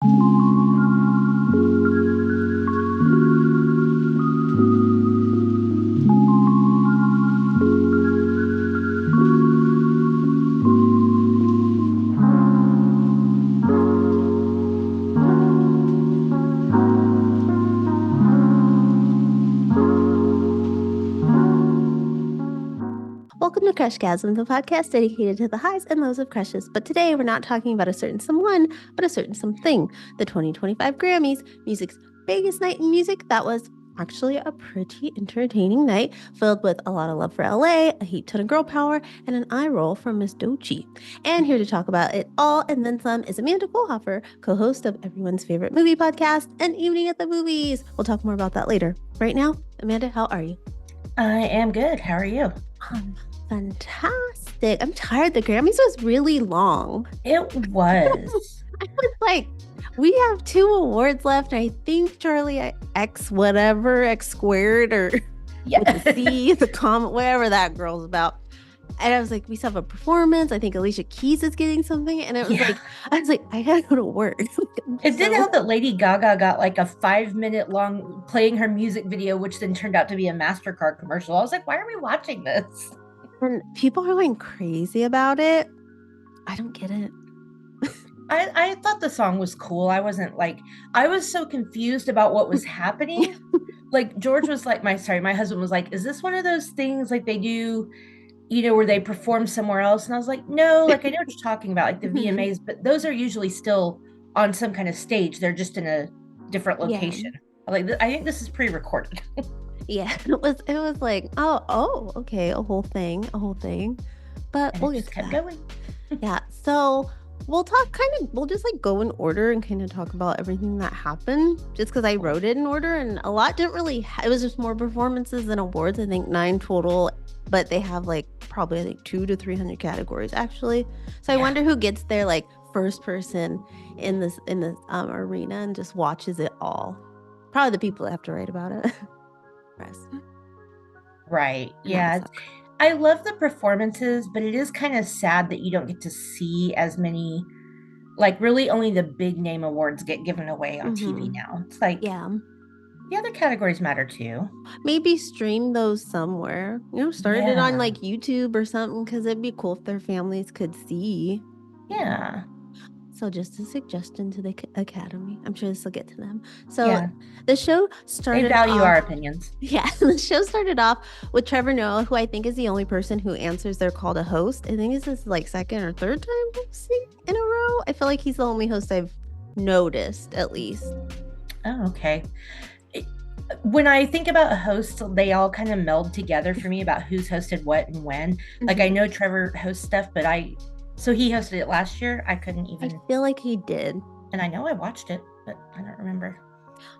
Welcome to Crushgasm, the podcast dedicated to the highs and lows of crushes. But today we're not talking about a certain someone, but a certain something. The 2025 Grammys, music's biggest night in music. That was actually a pretty entertaining night filled with a lot of love for LA, a heap ton of girl power, and an eye roll from Miss Doechii. And here to talk about it all and then some is Amanda Kohlhofer, co-host of everyone's favorite movie podcast, An Evening at the Movies. We'll talk more about that later. Right now, Amanda, how are you? I am good. How are you? Fantastic. I'm tired. The Grammys was really long. It was. I was like, we have 2 awards left. I think Charlie X squared or with the C, the comment, whatever that girl's about. And I was like, we still have a performance. I think Alicia Keys is getting something. And it was like, I gotta go to work. It did help that Lady Gaga got like a 5-minute long playing her music video, which then turned out to be a MasterCard commercial. I was like, why are we watching this? And people are going crazy about it. I don't get it. I thought the song was cool. I was so confused about what was happening. Like George was like, my husband was like, is this one of those things like they do, where they perform somewhere else? And I was like, no, like I know what you're talking about, like the VMAs, but those are usually still on some kind of stage. They're just in a different location. Yeah. Like I think this is pre-recorded. Yeah, it was like, oh, okay, a whole thing. But and we'll just kept going. Yeah, so we'll just like go in order and kind of talk about everything that happened, just because I wrote it in order, and a lot didn't really, it was just more performances than awards. I think 9 total, but they have like probably I think 200 to 300 categories actually. So I wonder who gets there like first person in this arena and just watches it all. Probably the people that have to write about it. Right. Yeah. I love the performances, but it is kind of sad that you don't get to see as many, like really only the big name awards get given away on TV now. It's like, the other categories matter too. Maybe stream those somewhere, start it on like YouTube or something, because it'd be cool if their families could see. Yeah. So just a suggestion to the Academy. I'm sure this will get to them. So the show started. They value our opinions. Yeah, the show started off with Trevor Noah, who I think is the only person who answers their call to host. I think this is like second or third time hosting in a row. I feel like he's the only host I've noticed, at least. Oh, okay. When I think about a host, they all kind of meld together for me about who's hosted what and when. Like I know Trevor hosts stuff, but so he hosted it last year. I couldn't even. I feel like he did. And I know I watched it, but I don't remember.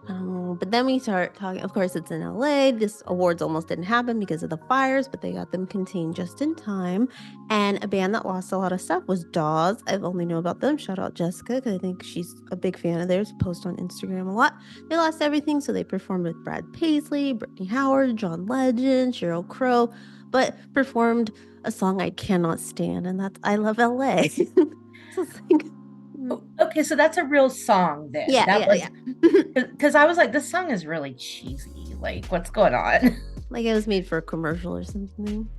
But then we start talking. Of course, it's in LA. This awards almost didn't happen because of the fires, but they got them contained just in time. And a band that lost a lot of stuff was Dawes. I've only known about them. Shout out Jessica, because I think she's a big fan of theirs. Post on Instagram a lot. They lost everything, so they performed with Brad Paisley, Brittany Howard, John Legend, Sheryl Crow, but performed a song I cannot stand, and that's I Love LA. Okay, so that's a real song then. Yeah. Because I was like, this song is really cheesy. Like, what's going on? Like it was made for a commercial or something.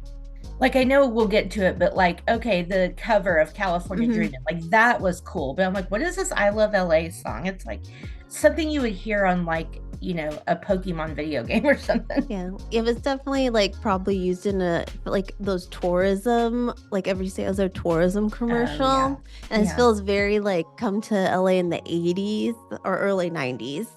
Like, I know we'll get to it, but like, okay, the cover of California Dreamin', like that was cool. But I'm like, what is this I Love LA song? It's like something you would hear on like, a Pokemon video game or something. Yeah, it was definitely like probably used in like those tourism, like every sales or tourism commercial. And it feels very like come to LA in the 80s or early 90s.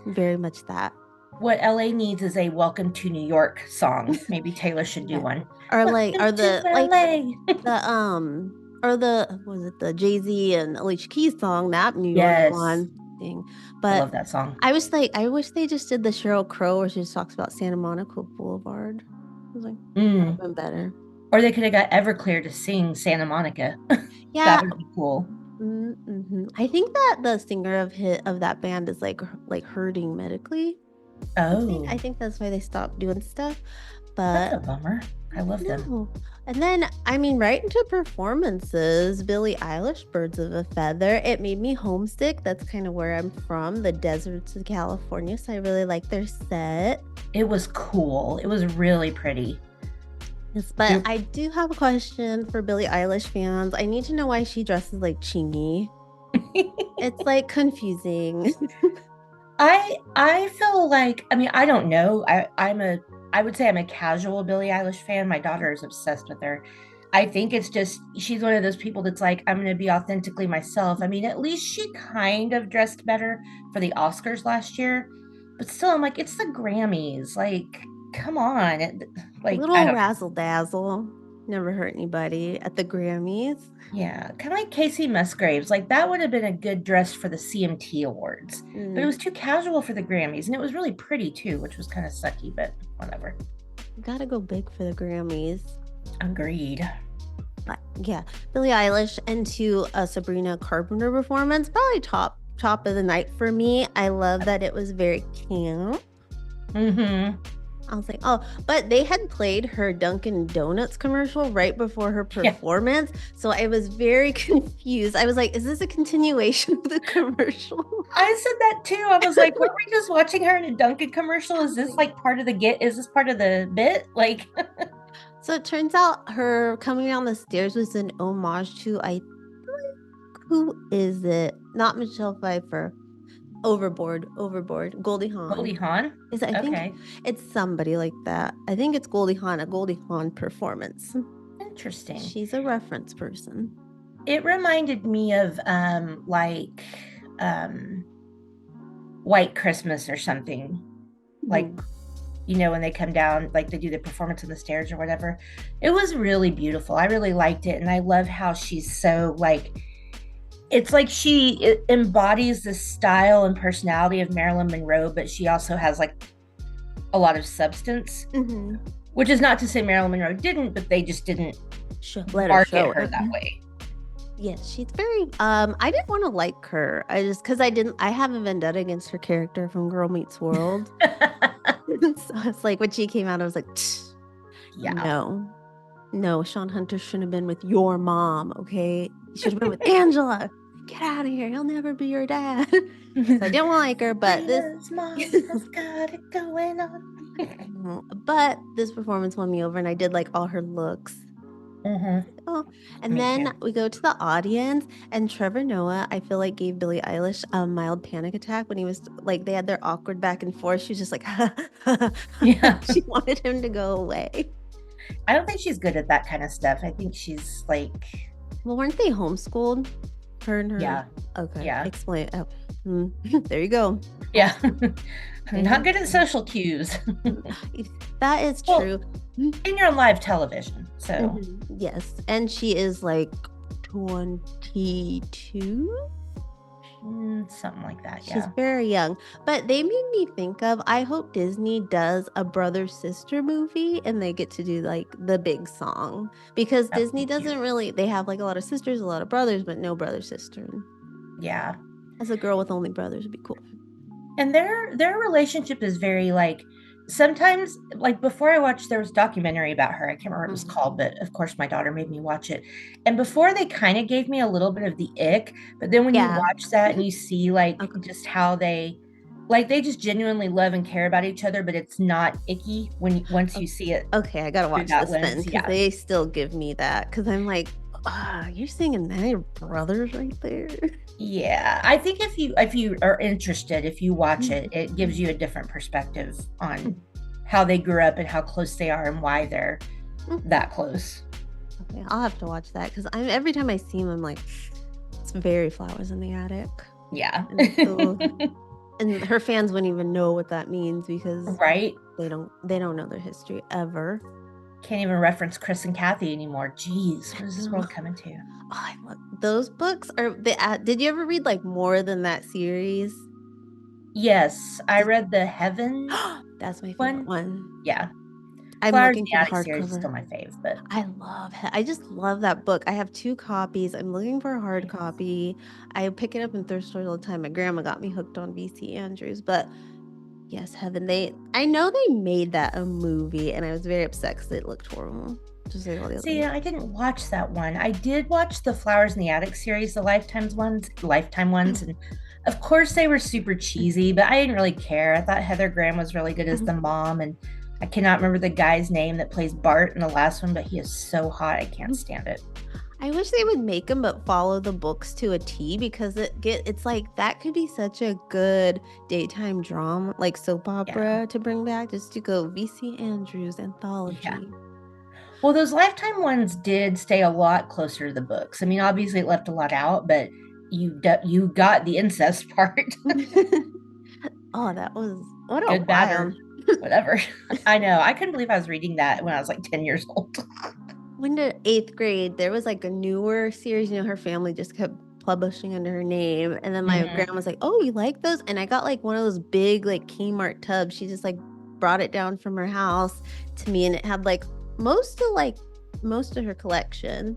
Very much that. What LA needs is a Welcome to New York song. Maybe Taylor should do one. Or like, or the was it the Jay-Z and Alicia Keys song, that New York one thing. But I love that song. I wish they just did the Sheryl Crow where she just talks about Santa Monica Boulevard. I was like, that would have been better. Or they could have got Everclear to sing Santa Monica. Yeah, that would be cool. I think that the singer of that band is like hurting medically. Oh, I think that's why they stopped doing stuff. But that's a bummer. I love them. No. And then, I mean, right into performances, Billie Eilish, Birds of a Feather. It made me homesick. That's kind of where I'm from, the deserts of California. So I really like their set. It was cool. It was really pretty. Yes, but I do have a question for Billie Eilish fans. I need to know why she dresses like Chingy. It's like confusing. I feel like, I mean, I don't know. I would say I'm a casual Billie Eilish fan. My daughter is obsessed with her. I think it's just she's one of those people that's like, I'm going to be authentically myself. I mean, at least she kind of dressed better for the Oscars last year, but still, I'm like, it's the Grammys. Like, come on. Like, I Little don't know. razzle dazzle. Never hurt anybody at the Grammys. Yeah, kind of like Casey Musgraves. Like, that would have been a good dress for the CMT Awards, but it was too casual for the Grammys, and it was really pretty too, which was kind of sucky, but whatever. Gotta go big for the Grammys. Agreed. But yeah, Billie Eilish into a Sabrina Carpenter performance, probably top of the night for me. I love that it was very camp. I was like, oh, but they had played her Dunkin' Donuts commercial right before her performance. Yeah. So I was very confused. I was like, is this a continuation of the commercial? I said that too. I was like, were we just watching her in a Dunkin' commercial? Is this like part of is this part of the bit? Like, so it turns out her coming down the stairs was an homage to, who is it? Not Michelle Pfeiffer. Overboard, Goldie Hawn. Goldie Hawn? Is it? I think it's somebody like that. I think it's Goldie Hawn, a Goldie Hawn performance. Interesting. She's a reference person. It reminded me of White Christmas or something. Like, you know, when they come down, like they do the performance on the stairs or whatever. It was really beautiful. I really liked it. And I love how she's so like, it's like she embodies the style and personality of Marilyn Monroe, but she also has like a lot of substance, which is not to say Marilyn Monroe didn't, but they just didn't market her that way. Yes, she's very, I didn't want to like her. I have a vendetta against her character from Girl Meets World. So it's like when she came out, I was like, yeah, no, Sean Hunter shouldn't have been with your mom, okay? He should have been with Angela. Get out of here. He'll never be your dad. So I didn't like her, but this mom has got it going on. But this performance won me over, and I did like all her looks. Oh, and me then too. We go to the audience, and Trevor Noah, I feel like gave Billie Eilish a mild panic attack when he was like, they had their awkward back and forth. She was just like, yeah. She wanted him to go away. I don't think she's good at that kind of stuff. I think she's like, well, weren't they homeschooled? Her and her? Yeah. Okay. Yeah. Explain. Oh. There you go. Yeah. I'm not good at social cues. That is true. And you're on live television, so. Yes. And she is like 22? Something like that, yeah. She's very young. But they made me think of, I hope Disney does a brother-sister movie and they get to do like the big song. Because Disney doesn't really, they have like a lot of sisters, a lot of brothers, but no brother-sister. Yeah. As a girl with only brothers would be cool. And their relationship is very like, sometimes, like before I watched, there was a documentary about her. I can't remember what it was called, but of course my daughter made me watch it. And before they kind of gave me a little bit of the ick, but then when you watch that and you see like just how they just genuinely love and care about each other, but it's not icky once you see it. Okay, I gotta watch this then, because they still give me that, because I'm like, you're singing that your brothers right there. Yeah, I think if you are interested, if you watch it, it gives you a different perspective on how they grew up and how close they are and why they're that close. Okay, I'll have to watch that, because every time I see them, I'm like, it's very Flowers in the Attic. Yeah. And her fans wouldn't even know what that means, because they don't know their history ever. Can't even reference Chris and Kathy anymore. Jeez, what is this world coming to? Oh, I love those books. Did you ever read like more than that series? Yes, I read the Heaven. That's my favorite one. Yeah, I'm Flowers looking for the hardcover. Series is still my fave, but I just love that book. I have 2 copies. I'm looking for a hard copy. I pick it up in thrift stores all the time. My grandma got me hooked on V.C. Andrews, but Yes, Heaven. I know they made that a movie, and I was very upset because it looked horrible. Just like all the other See, ones. I didn't watch that one. I did watch the Flowers in the Attic series, the Lifetime ones, and of course they were super cheesy, but I didn't really care. I thought Heather Graham was really good as the mom, and I cannot remember the guy's name that plays Bart in the last one, but he is so hot. I can't stand it. I wish they would make them but follow the books to a T, because it's like that could be such a good daytime drama, like soap opera to bring back, just to go VC Andrews anthology. Yeah. Well, those Lifetime ones did stay a lot closer to the books. I mean, obviously it left a lot out, but you got the incest part. Oh, that was what a Good, bad, or wild. whatever. I know. I couldn't believe I was reading that when I was like 10 years old. When the 8th grade, there was like a newer series, her family just kept publishing under her name. And then my grandma was like, "Oh, you like those?" And I got like one of those big like Kmart tubs. She just like brought it down from her house to me, and it had like most of her collection.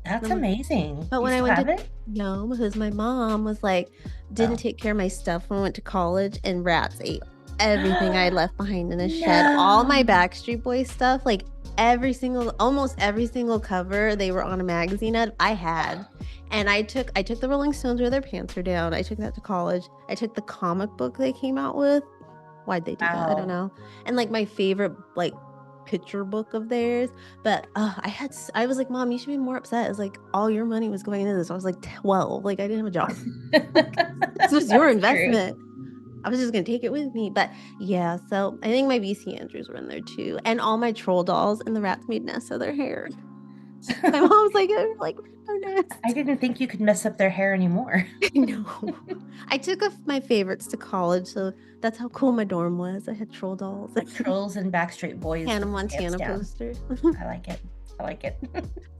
That's amazing. But when I went to no, because my mom was like, didn't take care of my stuff when I went to college, and rats ate everything I left behind in the shed. All my Backstreet Boys stuff, like almost every single cover they were on a magazine of, I had. And I took the Rolling Stones where their pants were down. I took that to college. I took the comic book they came out with. Why'd they do that? I don't know. And like my favorite like picture book of theirs, but I was like, "Mom, you should be more upset." It was like all your money was going into this. I was like 12, like I didn't have a job. This was your investment. True. I was just gonna take it with me. But yeah, so I think my VC Andrews were in there too, and all my troll dolls, and the rats made nests of their hair. My mom's like, I didn't think you could mess up their hair anymore. No. I took my favorites to college, so that's how cool my dorm was. I had troll dolls. Trolls and Backstreet Boys. Hannah Montana posters. I like it.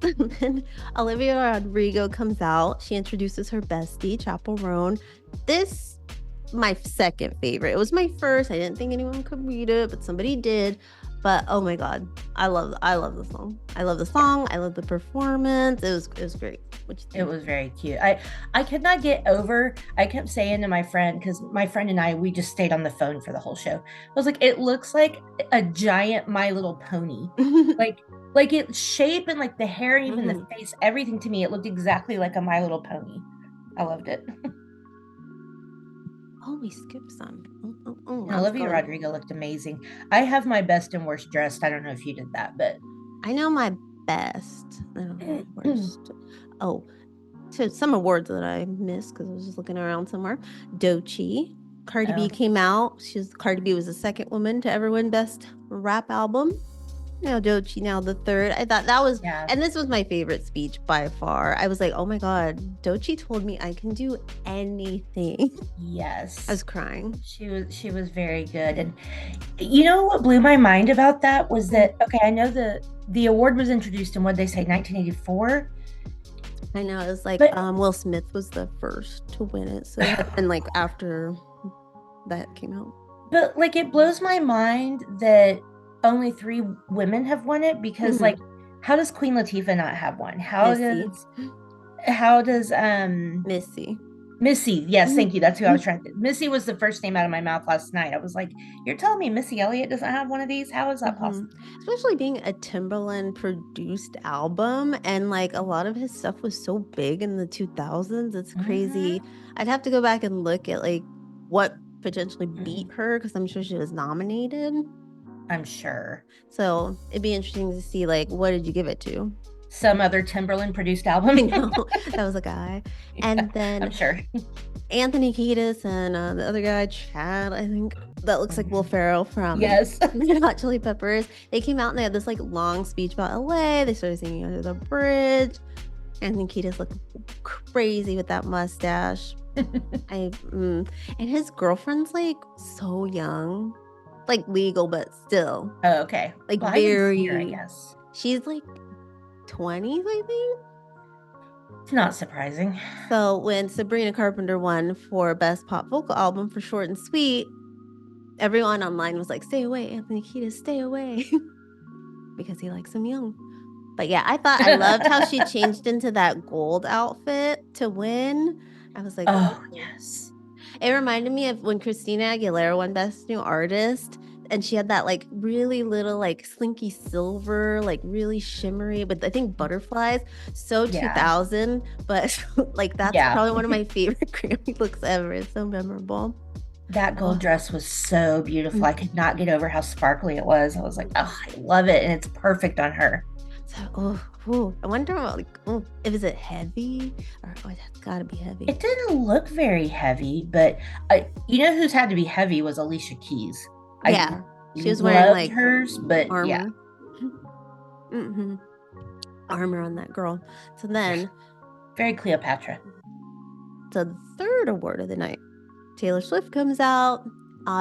And then Olivia Rodrigo comes out. She introduces her bestie, Chappell Roan. This, my second favorite. It was my first. I didn't think anyone could read it, but somebody did. But oh my God, I love the song. I love the song. I love the performance. It was great. It was very cute. I could not get over. I kept saying to my friend, because my friend and we just stayed on the phone for the whole show. I was like, it looks like a giant My Little Pony. like its shape and like the hair and even the face, everything to me, it looked exactly like a My Little Pony. I loved it. Oh, we skipped some. Olivia Rodrigo looked amazing. I have my best and worst dressed. I don't know if you did that, but I know my best. I don't know my worst. Oh, so some awards that I missed because I was just looking around somewhere. Doechii. Cardi B came out. Cardi B was the second woman to ever win Best Rap Album. Now Doechii, now the third. I thought that was, and this was my favorite speech by far. I was like, oh my God, Doechii told me I can do anything. Yes. I was crying. She was very good. And you know what blew my mind about that was that, okay, I know the award was introduced in, what they say, 1984. I know, it was like, Will Smith was the first to win it. So, and like after that came out. But like, it blows my mind that only 3 women have won it, because like, how does Queen Latifah not have one? How does Missy, yes, thank you, that's who I was trying to. Missy was the first name out of my mouth last night. I was like, you're telling me Missy Elliott doesn't have one of these? How is that possible? Especially being a Timbaland produced album, and like a lot of his stuff was so big in the 2000s. It's crazy. I'd have to go back and look at like what potentially beat her, because I'm sure she was nominated. I'm sure. So it'd be interesting to see, like, what did you give it to? Some other Timbaland produced album. I know, that was a guy. And then I'm sure Anthony Kiedis and the other guy, Chad, I think, that looks like Will Ferrell from Hot Chili Peppers. They came out and they had this like long speech about LA. They started singing Under the Bridge. Anthony Kiedis looked crazy with that mustache. And his girlfriend's like so young. Like legal, but still. Oh, okay. Like very. I guess she's like 20s, I think. It's not surprising. So when Sabrina Carpenter won for Best Pop Vocal Album for Short and Sweet, everyone online was like, "Stay away, Anthony Kiedis, stay away," because he likes him young. But yeah, I loved how she changed into that gold outfit to win. I was like, oh yes. It reminded me of when Christina Aguilera won Best New Artist, and she had that like really little like slinky silver, like really shimmery, but I think butterflies. So Yeah. 2000, but like that's Yeah. probably one of my favorite Grammy looks ever. It's so memorable. That gold dress was so beautiful. I could not get over how sparkly it was. I was like, oh, I love it. And it's perfect on her. So, I wonder what, like, is it heavy? Or, that's gotta be heavy. It didn't look very heavy, but you know who's had to be heavy was Alicia Keys. Yeah. I she was wearing like hers, but armor. yeah. Mm-hmm. Armor on that girl. So then. Very Cleopatra. So the third award of the night, Taylor Swift comes out.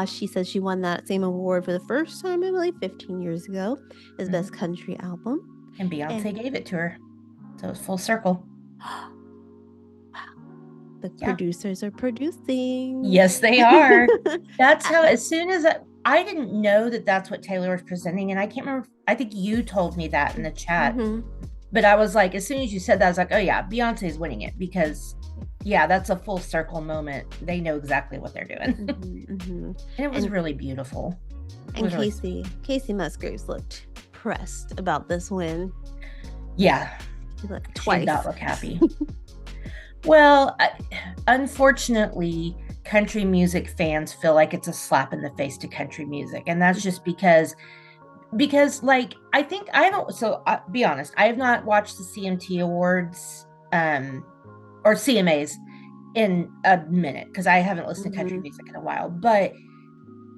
She says she won that same award for the first time, I believe, 15 years ago, as Best Country Album. And Beyonce gave it to her. So it's full circle. Wow. The producers are producing. Yes, they are. That's how, as soon as I didn't know that that's what Taylor was presenting. And I can't remember. I think you told me that in the chat. But I was like, as soon as you said that, I was like, oh yeah, Beyonce's winning it because yeah, that's a full circle moment. They know exactly what they're doing. And it was really beautiful. And Casey Musgraves looked pressed about this win. Yeah. She looked twice. She did not look happy. Well, unfortunately, country music fans feel like it's a slap in the face to country music. And that's just because like, I think I haven't, so be honest, I have not watched the CMT Awards, or CMAs in a minute because I haven't listened to country music in a while. But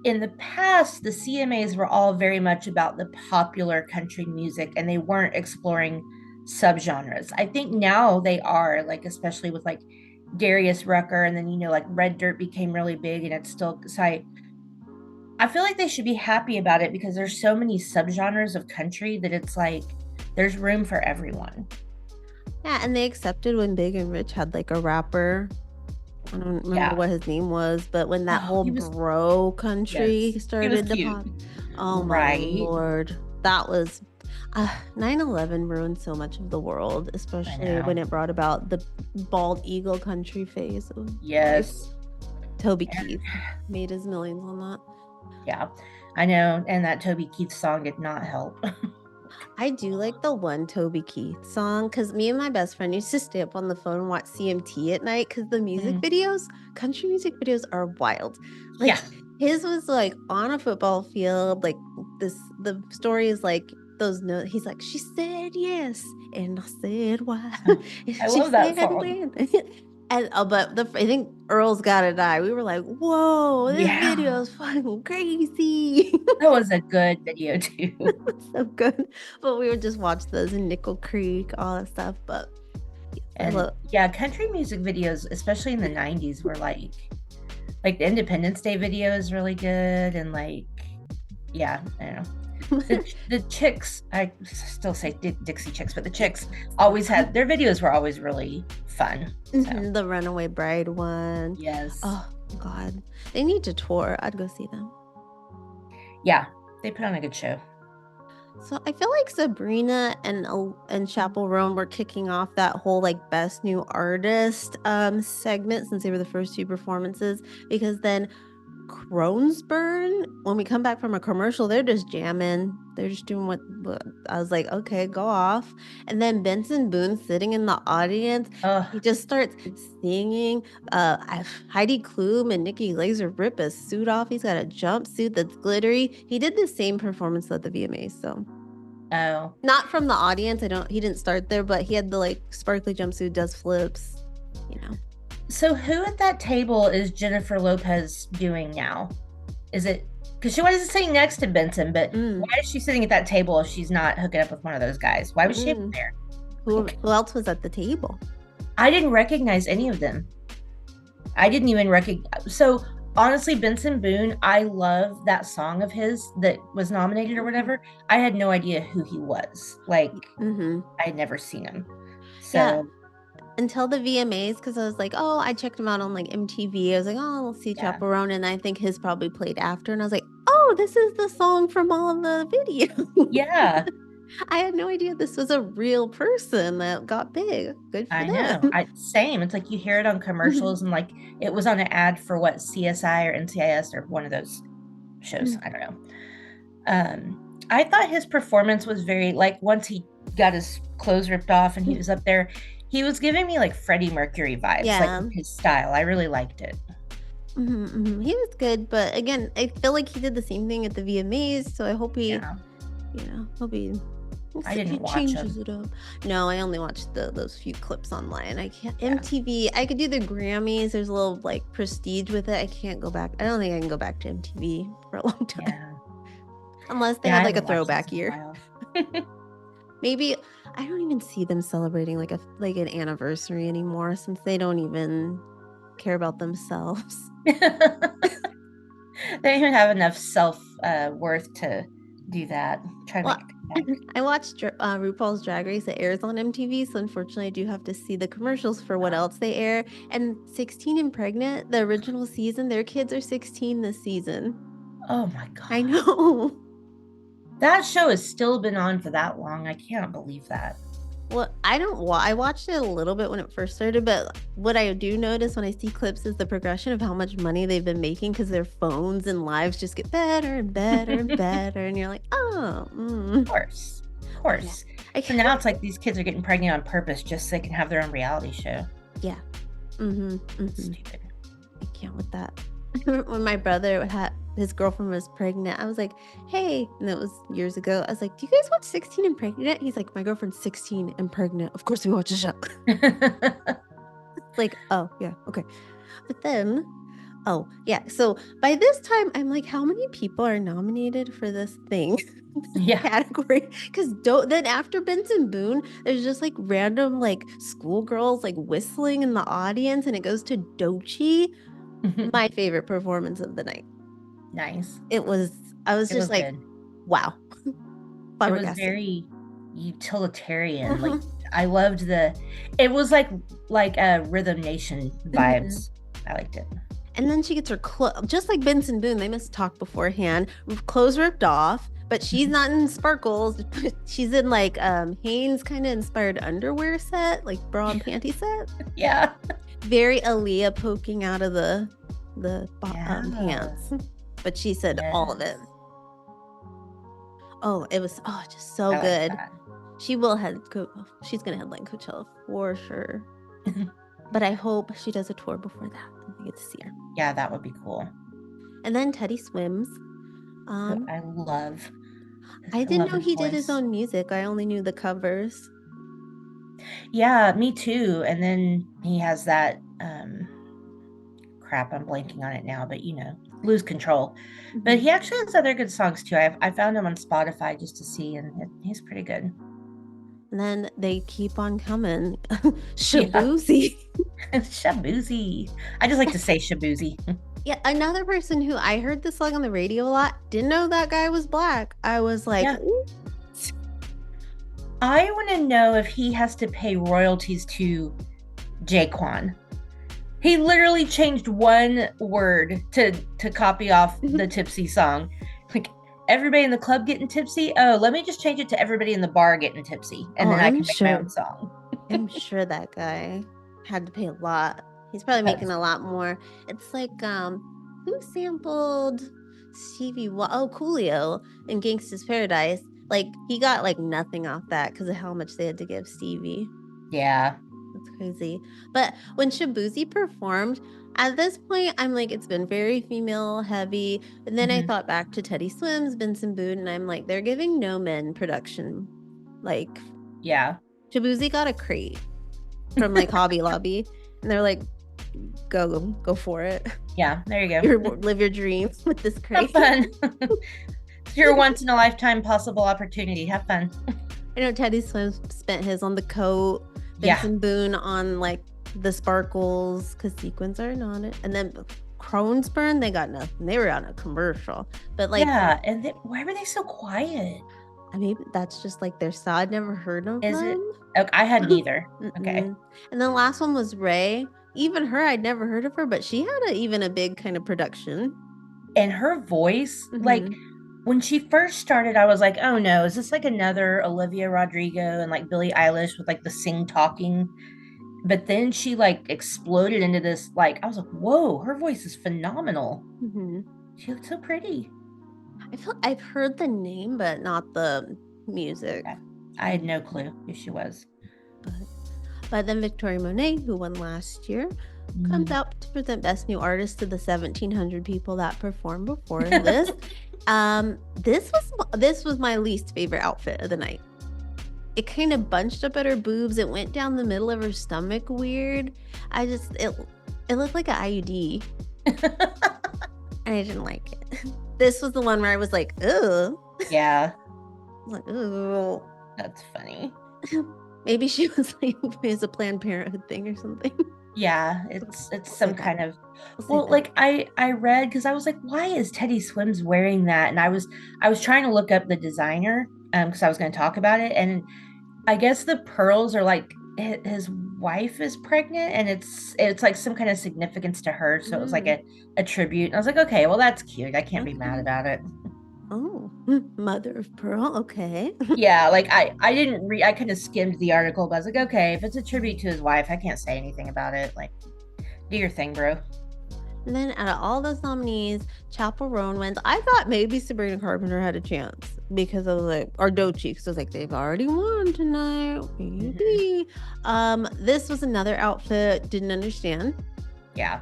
in the past, the CMAs were all very much about the popular country music and they weren't exploring subgenres. I think now they are, like, especially with like Darius Rucker, and then, you know, like Red Dirt became really big and it's still, so I feel like they should be happy about it because there's so many subgenres of country that it's like there's room for everyone. Yeah, and they accepted when Big and Rich had like a rapper. I don't remember what his name was, but when that whole bro country started to pop. Oh my Lord. That was 9/11 ruined so much of the world, especially when it brought about the bald eagle country phase of life. Toby Keith made his millions on that. Yeah, I know. And that Toby Keith song did not help. I do like the one Toby Keith song because me and my best friend used to stay up on the phone and watch CMT at night because the music videos, country music videos are wild. Like his was like on a football field, like the story is like those notes. He's like, she said yes, and I said why. I love that song. And but I think Earl's Gotta Die. We were like, whoa, this video is fucking crazy. That was a good video too. So good. But we would just watch those in Nickel Creek, all that stuff. But country music videos, especially in the 90s, were like the Independence Day video is really good, and like, I don't know. The Chicks, I still say Dixie Chicks, but the Chicks always had, their videos were always really fun. So. The Runaway Bride one. Yes. Oh God, they need to tour. I'd go see them. Yeah, they put on a good show. So I feel like Sabrina and Chappell Roan were kicking off that whole like Best New Artist segment since they were the first two performances, because then Cronesburn, when we come back from a commercial, they're just jamming. They're just doing what I was like, okay, go off. And then Benson Boone sitting in the audience, he just starts singing. Heidi Klum and Nikki Glaser rip his suit off. He's got a jumpsuit that's glittery. He did the same performance at the VMAs, so. Oh. Not from the audience. He didn't start there, but he had the like sparkly jumpsuit, does flips, you know. So who at that table is Jennifer Lopez doing now? Is it because she wasn't sitting next to Benson, but why is she sitting at that table if she's not hooking up with one of those guys? Why was she up there? Who else was at the table? I didn't recognize any of them. I didn't even recognize. So honestly, Benson Boone, I love that song of his that was nominated or whatever. I had no idea who he was. Like, I had never seen him. So. Yeah. Until the VMAs, because I was like, oh, I checked him out on like MTV. I was like, oh, we'll see Chappell Roan, and I think his probably played after. And I was like, oh, this is the song from all the videos. Yeah. I had no idea this was a real person that got big. Good for I know. them. Same. It's like you hear it on commercials and like it was on an ad for what CSI or NCIS or one of those shows. I don't know. I thought his performance was very like once he got his clothes ripped off and he was up there, he was giving me like Freddie Mercury vibes, like Yeah. his style. I really liked it. He was good, but again, I feel like he did the same thing at the VMAs, so I hope he, Yeah. hope he, I didn't he watch changes him. it up. No, I only watched those few clips online. I can't MTV. I could do the Grammys. There's a little like prestige with it. I can't go back. I don't think I can go back to MTV for a long time. Yeah. Unless they Yeah, had I like a haven't watched throwback this in a year. while. Maybe I don't even see them celebrating like an anniversary anymore since they don't even care about themselves. They don't even have enough self worth to do that. Try to Well, make a comeback. I watched RuPaul's Drag Race. It airs on MTV, so unfortunately, I do have to see the commercials for what else they air. And 16 and Pregnant, the original season, their kids are 16 this season. Oh my God. I know. That show has still been on for that long. I can't believe that. Well, I watched it a little bit when it first started, but what I do notice when I see clips is the progression of how much money they've been making because their phones and lives just get better and better and better. And you're like, oh. Of course. Of course. Yeah. So now it's like these kids are getting pregnant on purpose just so they can have their own reality show. Yeah. Stupid. I can't with that. When my brother had his girlfriend was pregnant, I was like, hey, and it was years ago. I was like, do you guys watch 16 and Pregnant? He's like, my girlfriend's 16 and pregnant. Of course we watch the show. Like, oh, yeah, okay. But then, oh, yeah. So by this time, I'm like, how many people are nominated for this thing? Category? Because then after Benson Boone, there's just like random like schoolgirls like whistling in the audience, and it goes to Doechii. My favorite performance of the night. Nice. I was just like, good. Wow. It was very utilitarian. Like I loved it was like Rhythm Nation vibes. I liked it. And then she gets her just like Benson Boone, they must talk beforehand. Clothes ripped off, but she's not in sparkles. She's in like Hanes kind of inspired underwear set, like bra and panty set. Yeah. Very Aaliyah poking out of the pants. But she said all of it. Oh, it was just so good. She will she's gonna headline Coachella for sure. But I hope she does a tour before that. I get to see her. Yeah, that would be cool. And then Teddy Swims. I love. I didn't know he did his own music. I only knew the covers. Yeah, me too. And then he has that crap, I'm blanking on it now, but Lose Control. But he actually has other good songs too. I found him on Spotify just to see, and he's pretty good. And then they keep on coming. Shaboozey. Shaboozey. I just like to say Shaboozey. Yeah, another person who I heard this song on the radio a lot, didn't know that guy was black. I was like, I want to know if he has to pay royalties to Jaquan. He literally changed one word to copy off the Tipsy song. Like, everybody in the club getting tipsy. Oh, let me just change it to everybody in the bar getting tipsy. And then I can make my own song. I'm sure that guy had to pay a lot. He's probably making a lot more. It's like, who sampled Stevie? Coolio in Gangsta's Paradise. Like, he got like nothing off that because of how much they had to give Stevie. Yeah. That's crazy. But when Shaboozey performed, at this point, I'm like, it's been very female heavy. And then I thought back to Teddy Swims, Benson Boone, and I'm like, they're giving No Men production. Like, yeah. Shaboozey got a crate from like Hobby Lobby, and they're like, go for it. Yeah, there you go. Live your dreams with this crate. Have fun. It's your once in a lifetime possible opportunity. Have fun. I know Teddy Swims spent his on the coat. Benson Boone on like the sparkles because sequins are on it, and then Kronesburn, they got nothing. They were on a commercial, but like and why were they so quiet? I mean, that's just like their style. I'd never heard of them. It? Okay, I hadn't either. Okay. And then the last one was Ray. Even her, I'd never heard of her, but she had even a big kind of production. And her voice, like when she first started, I was like, oh no, is this like another Olivia Rodrigo and like Billie Eilish with like the sing talking? But then she like exploded into this, like, I was like, whoa, her voice is phenomenal. Mm-hmm. She looks so pretty. I feel I've heard the name, but not the music. Yeah, I had no clue who she was. But, but then Victoria Monet, who won last year, comes out to present Best New Artist to the 1,700 people that performed before this. This was my least favorite outfit of the night. It kind of bunched up at her boobs. It went down the middle of her stomach weird. It looked like an IUD. And I didn't like it. This was the one where I was like, ugh. Yeah. Like, ugh. That's funny. Maybe she was like, it's a Planned Parenthood thing or something. Yeah, it's some kind of, well, like I read, because I was like, why is Teddy Swims wearing that? And I was trying to look up the designer, because I was going to talk about it, and I guess the pearls are like his wife is pregnant, and it's like some kind of significance to her, so it was like a tribute. And I was like, okay, well, that's cute. I can't be mad about it. Oh, mother of pearl. Okay. Yeah, like I didn't read. I kind of skimmed the article, but I was like, okay, if it's a tribute to his wife, I can't say anything about it. Like, do your thing, bro. And then out of all those nominees, Chapel Roan wins. I thought maybe Sabrina Carpenter had a chance because I was like, or Doechii, because I was like, they've already won tonight. Maybe. This was another outfit, didn't understand. Yeah.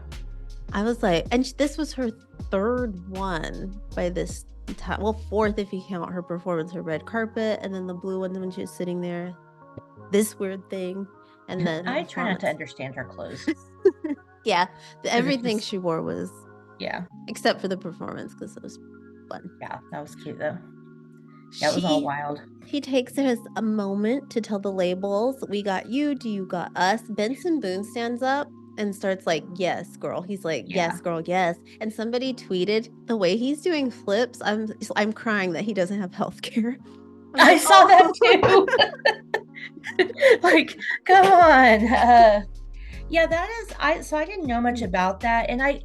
I was like, and this was her third one by this time. Well, fourth if you count her performance, her red carpet, and then the blue one when she was sitting there. This weird thing. And then I try not to understand her clothes. Yeah, everything she wore was, yeah, except for the performance, because it was fun. Yeah, that was cute though. That was all wild. He takes a moment to tell the labels, we got you, do you got us? Benson Boone stands up and starts like, yes, girl. He's like, yes, girl, yes. And somebody tweeted, the way he's doing flips, I'm crying that he doesn't have health care. I saw that too. Like, come on. Yeah, that is I didn't know much about that, and I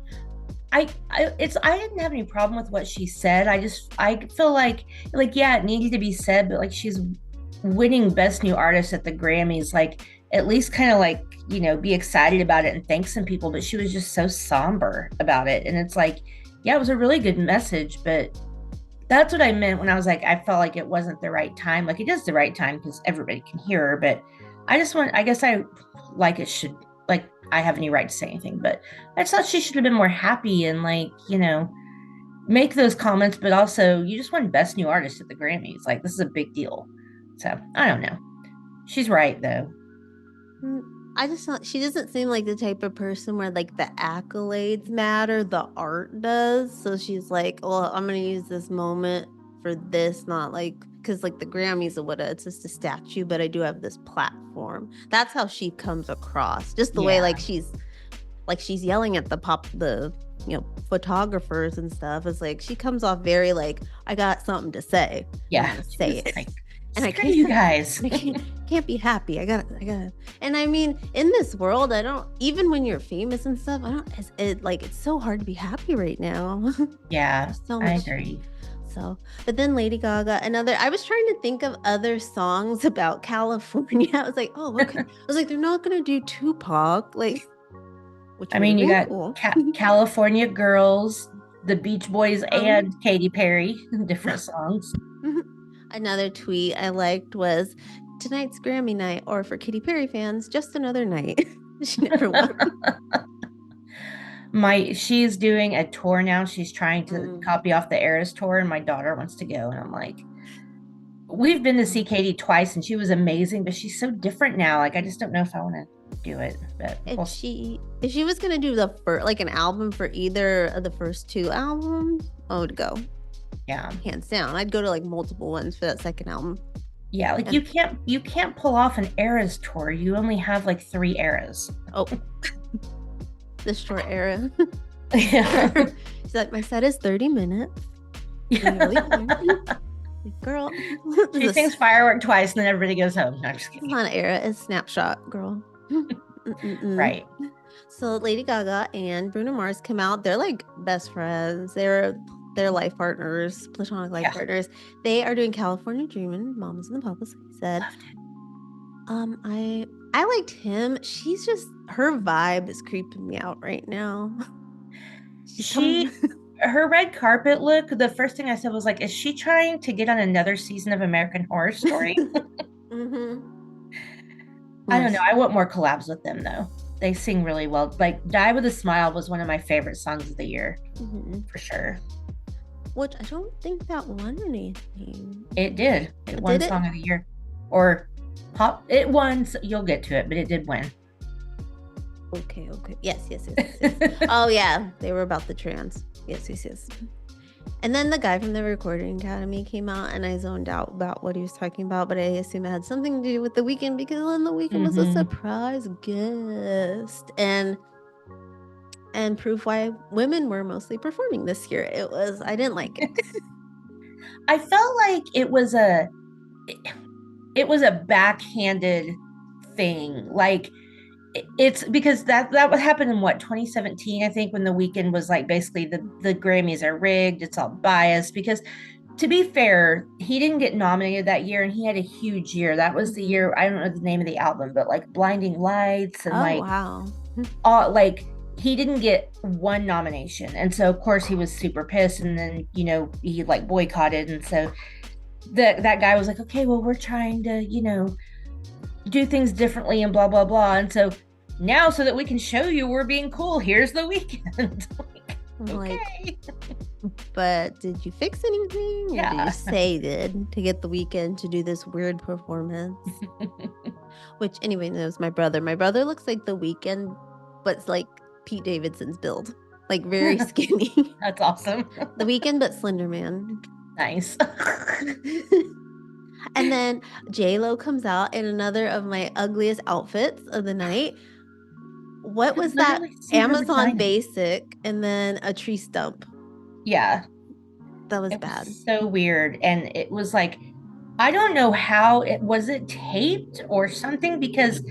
didn't have any problem with what she said. I feel like yeah, it needed to be said, but like, she's winning Best New Artist at the Grammys, like at least kind of like, you know, be excited about it and thank some people, but she was just so somber about it. And it's like, yeah, it was a really good message, but that's what I meant when I was like, I felt like it wasn't the right time. Like, it is the right time because everybody can hear her, but I guess I like it should, like, I have any right to say anything, but I just thought she should have been more happy and, like, you know, make those comments, but also you just won Best New Artist at the Grammys. Like, this is a big deal. So I don't know. She's right though. I just thought she doesn't seem like the type of person where like the accolades matter, the art does. So she's like, well, I'm gonna use this moment for this, not like, because like the Grammys or whatever, it's just a statue, but I do have this platform. That's how she comes across. Just the way like she's yelling at the you know, photographers and stuff. It's like she comes off very like, I got something to say. Yeah, say it. Like, and I can't, you guys. I can't be happy. I gotta. And I mean, in this world, even when you're famous and stuff, it's so hard to be happy right now. Yeah, so much. I agree. So, but then Lady Gaga, I was trying to think of other songs about California. I was like, oh, okay. I was like, they're not gonna do Tupac, like. I mean, you got cool. California Girls, the Beach Boys, and Katy Perry, different songs. Another tweet I liked was, tonight's Grammy night, or for Katy Perry fans, just another night. She never won. She's doing a tour now. She's trying to copy off the Eras tour, and my daughter wants to go. And I'm like, we've been to see Katy twice, and she was amazing, but she's so different now. Like, I just don't know if I want to do it. But if she was gonna do an album for either of the first two albums, I would go. Yeah, hands down. I'd go to like multiple ones for that second album. Yeah, like you can't pull off an Eras tour. You only have like 3 eras. Oh, the short era. Yeah. She's like, my set is 30 minutes. Girl. She sings Firework twice and then everybody goes home. No, I'm just kidding. It's not an era, it's snapshot, girl. Right. So Lady Gaga and Bruno Mars come out. They're like best friends. They're their life partners, platonic life partners. They are doing California Dreamin', Mamas and the Papas, like I said. I liked him. She's just, her vibe is creeping me out right now. Her red carpet look, the first thing I said was like, is she trying to get on another season of American Horror Story? I don't know. I want more collabs with them though. They sing really well. Like Die with a Smile was one of my favorite songs of the year, for sure. Which I don't think that won anything. It did. It won Song of the Year. Or pop. It won. You'll get to it, but it did win. Okay. Yes. Oh yeah, they were about the trans. Yes. And then the guy from the Recording Academy came out, and I zoned out about what he was talking about, but I assume it had something to do with The Weeknd, because on The Weeknd was a surprise guest, and proof why women were mostly performing this year. I didn't like it. I felt like it was a backhanded thing. Like, it's because that would happen in 2017, I think, when The Weeknd was like, basically the Grammys are rigged, it's all biased. Because to be fair, he didn't get nominated that year, and he had a huge year. That was the year, I don't know the name of the album, but like Blinding Lights and all, like, he didn't get one nomination, and so of course he was super pissed. And then he like boycotted, and so that guy was like, okay, well, we're trying to do things differently and blah blah blah, and so now, so that we can show you we're being cool, here's The Weeknd. Okay. But did you fix anything? Yeah. Or did you say you did to get The Weeknd to do this weird performance? Which, anyway, knows my brother. My brother looks like The Weeknd, but it's like Pete Davidson's build, like very skinny. That's awesome. The Weeknd, but Slender Man. Nice. And then J-Lo comes out in another of my ugliest outfits of the night. What was that? Amazon Basic, and then a tree stump. Yeah. That was bad. So weird. And it was like, I don't know how it was taped or something, because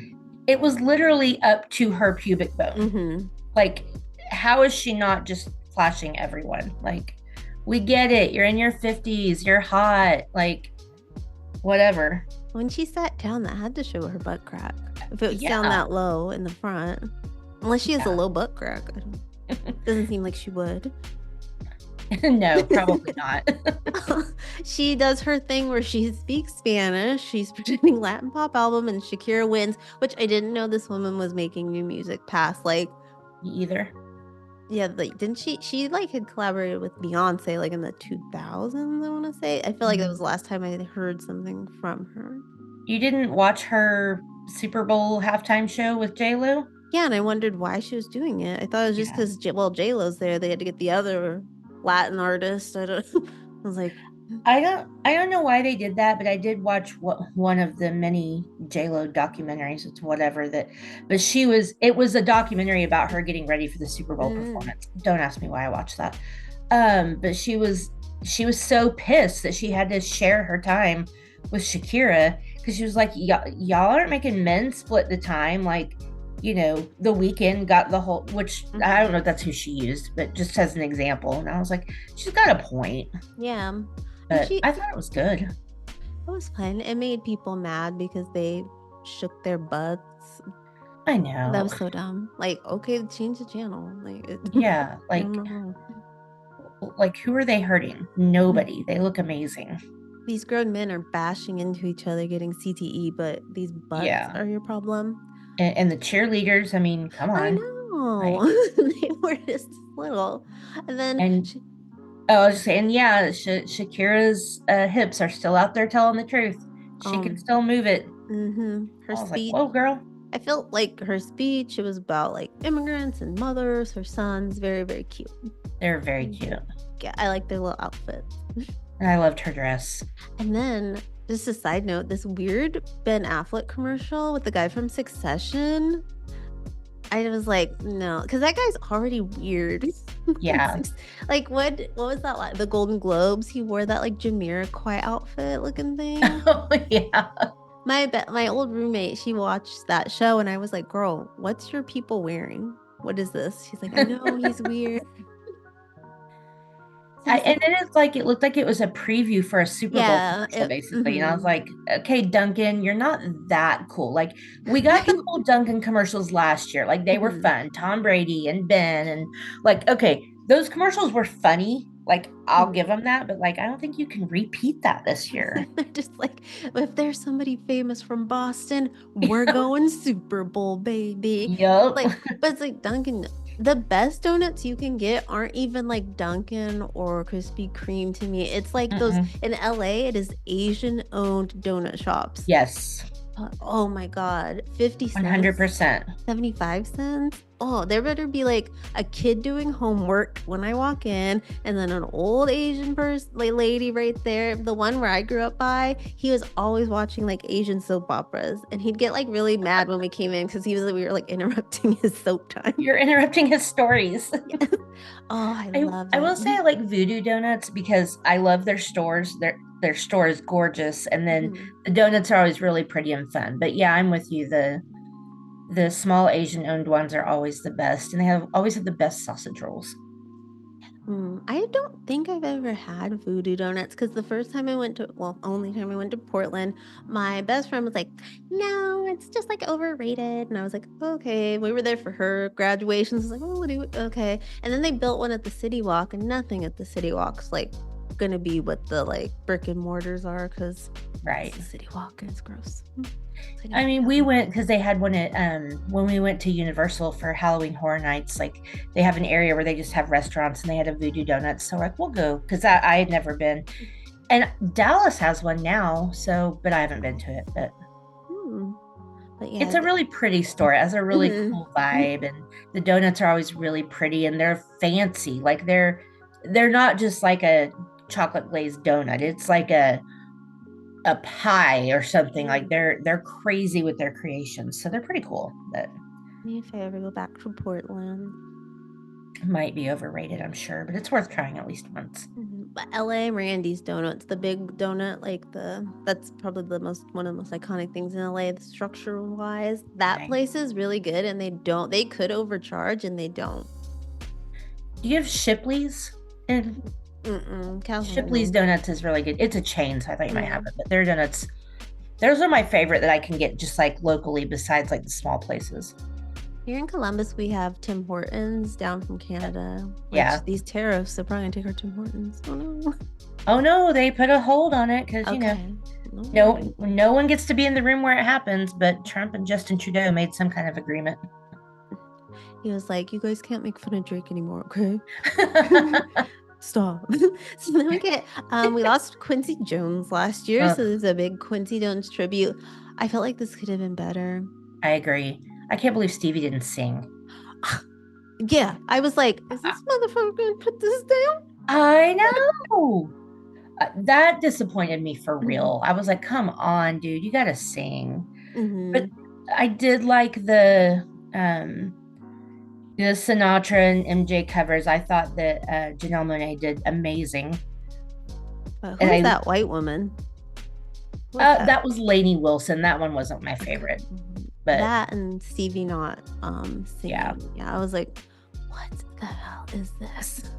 it was literally up to her pubic bone. Like, how is she not just flashing everyone? Like, we get it. You're in your 50s. You're hot. Like, whatever. When she sat down, that had to show her butt crack. If it was down that low in the front. Unless she has a low butt crack. Doesn't seem like she would. No, probably not. She does her thing where she speaks Spanish. She's pretending Latin pop album, and Shakira wins, which I didn't know this woman was making new music past, like... either. Yeah, like, didn't she like had collaborated with Beyonce like in the 2000s, I want to say. I feel like that was the last time I heard something from her. You didn't watch her Super Bowl halftime show with J-Lo? Yeah, and I wondered why she was doing it. I thought it was just because, J-Lo's there. They had to get the other Latin artist. I was like... I don't know why they did that, but I did watch one of the many J-Lo documentaries. It's whatever that, but it was a documentary about her getting ready for the Super Bowl performance. Don't ask me why I watched that. But she was so pissed that she had to share her time with Shakira, because she was like, y'all aren't making men split the time. Like, The Weeknd got the whole, which I don't know if that's who she used, but just as an example. And I was like, she's got a point. Yeah. But I thought it was good. It was fun. It made people mad because they shook their butts. I know. That was so dumb. Like, okay, change the channel. Like, yeah, like who are they hurting? Nobody. They look amazing. These grown men are bashing into each other, getting CTE, but these butts are your problem. And the cheerleaders, I mean, come on. I know. They were just little. And then... I was just saying, Shakira's hips are still out there telling the truth. She can still move it. Her speech. Like, whoa, girl. I felt like her speech, it was about like immigrants and mothers, her sons. Very, very cute. They're very cute. Yeah, I like their little outfits. And I loved her dress. And then, just a side note, this weird Ben Affleck commercial with the guy from Succession. I was like, no, because that guy's already weird. Yeah. Like, what was that like? The Golden Globes, he wore that like Jamiroquai outfit looking thing. Oh, yeah. My old roommate, she watched that show, and I was like, girl, what's your people wearing? What is this? She's like, I know, he's weird. So I was And like, then it's like it looked like it was a preview for a Super Bowl yeah, commercial, basically. And I was mhm. like, okay, Duncan, you're not that cool. Like, we got you cool Duncan commercials last year. Like, they were Mhm. fun. Tom Brady and Ben, and like, okay, those commercials were funny. Like, I'll give Mhm. them that, but like, I don't think you can repeat that this year. They're just like, if there's somebody famous from Boston, we're going Super Bowl, baby. Yup. Like, but it's like Dunkin'. The best donuts you can get aren't even like Dunkin' or Krispy Kreme to me. It's like those Mm-mm. in LA, it is Asian owned donut shops. Yes, Oh my God, 50 cents, 100%. 75 cents. Oh, there better be like a kid doing homework when I walk in, and then an old Asian person, like lady right there. The one where I grew up by, he was always watching like Asian soap operas, and he'd get like really mad when we came in because we were like interrupting his soap time. You're interrupting his stories. Yes. Oh, I love I will it. say I like Voodoo Donuts because I love their stores. Their store is gorgeous, and then Mhm. the donuts are always really pretty and fun. But yeah, I'm with you. The small Asian owned ones are always the best, and they have always have the best sausage rolls. I don't think I've ever had Voodoo Donuts because the first time I went to, well, only time I went to Portland, my best friend was like, no, it's just like overrated. And I was like, okay. We were there for her graduation. So I was like, oh, what do you, okay. And then they built one at the City Walk, and nothing at the City Walk's like gonna be what the like brick and mortars are because Right. it's the City Walk and it's gross. So I mean, we yeah. went because they had one at when we went to Universal for Halloween Horror Nights. Like, they have an area where they just have restaurants, and they had a Voodoo Donuts. So like, we'll go because I had never been, and Dallas has one now. So, but I haven't been to it. But Hmm. But it's yeah. a really pretty store. It has a really cool vibe, and the donuts are always really pretty, and they're fancy. Like, they're not just like a chocolate glazed donut. It's like a pie or something. Like, they're crazy with their creations. So they're pretty cool. But If I ever go back to Portland. might be overrated, I'm sure, but it's worth trying at least once. But LA Randy's Donuts, the big donut, like that's probably the most one of the most iconic things in LA, the structure wise. That Right. place is really good and they could overcharge and they don't. Do you have Shipley's? And Shipley's California. Donuts is really good. It's a chain, so I thought you might Yeah. have it, but their donuts, those are my favorite that I can get just like locally besides like the small places. Here in Columbus, we have Tim Hortons down from Canada, which Yeah. these tariffs are probably gonna take our Tim Hortons. Oh no. Oh no, they put a hold on it because Okay. no one gets to be in the room where it happens, but Trump and Justin Trudeau made some kind of agreement. He was like, you guys can't make fun of Drake anymore, okay? Stop. So then we lost Quincy Jones last year, Ugh, so there's a big Quincy Jones tribute. I felt like this could have been better. I agree. I can't believe Stevie didn't sing. Yeah, I was like, is this motherfucker gonna put this down? I know. That disappointed me for Mhm. real. I was like, come on, dude, you gotta sing. But Mhm. I did like um the Sinatra and MJ covers. I thought that Janelle Monáe did amazing. And Who's that white woman? What's that? that was Lainey Wilson. That one wasn't my favorite, but That and Stevie not singing. yeah. Yeah, I was like, what the hell is this?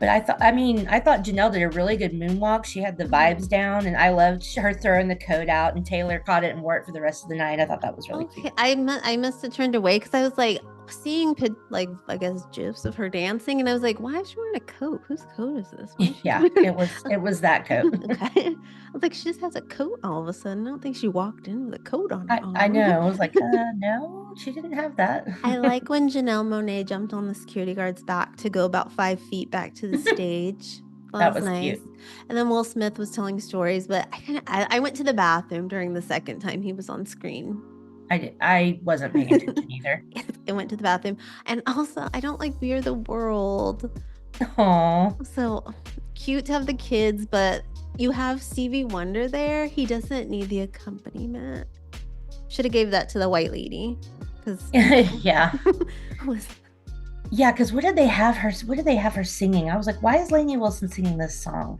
But I thought Janelle did a really good moonwalk. She had the vibes down, and I loved her throwing the coat out, and Taylor caught it and wore it for the rest of the night. I thought that was really Okay, cute. I must have turned away because I was like seeing like I guess gifs of her dancing, and I was like, why is she wearing a coat? Whose coat is this? Yeah, it was that coat. Okay, I was like, she just has a coat all of a sudden. I don't think she walked in with a coat on her I arm. know. I was like, no, she didn't have that. I like when Janelle Monáe jumped on the security guard's back to go about 5 feet back to the stage. That That was was nice. cute. And then Will Smith was telling stories, but I went to the bathroom during the second time he was on screen. I wasn't paying attention either. I went to the bathroom. And also, I don't like We Are the World. Oh, So cute to have the kids, but you have Stevie Wonder there. He doesn't need the accompaniment. Should have gave that to the white lady. Because yeah. was Yeah, because what did they have her? What did they have her singing? I was like, why is Lainey Wilson singing this song?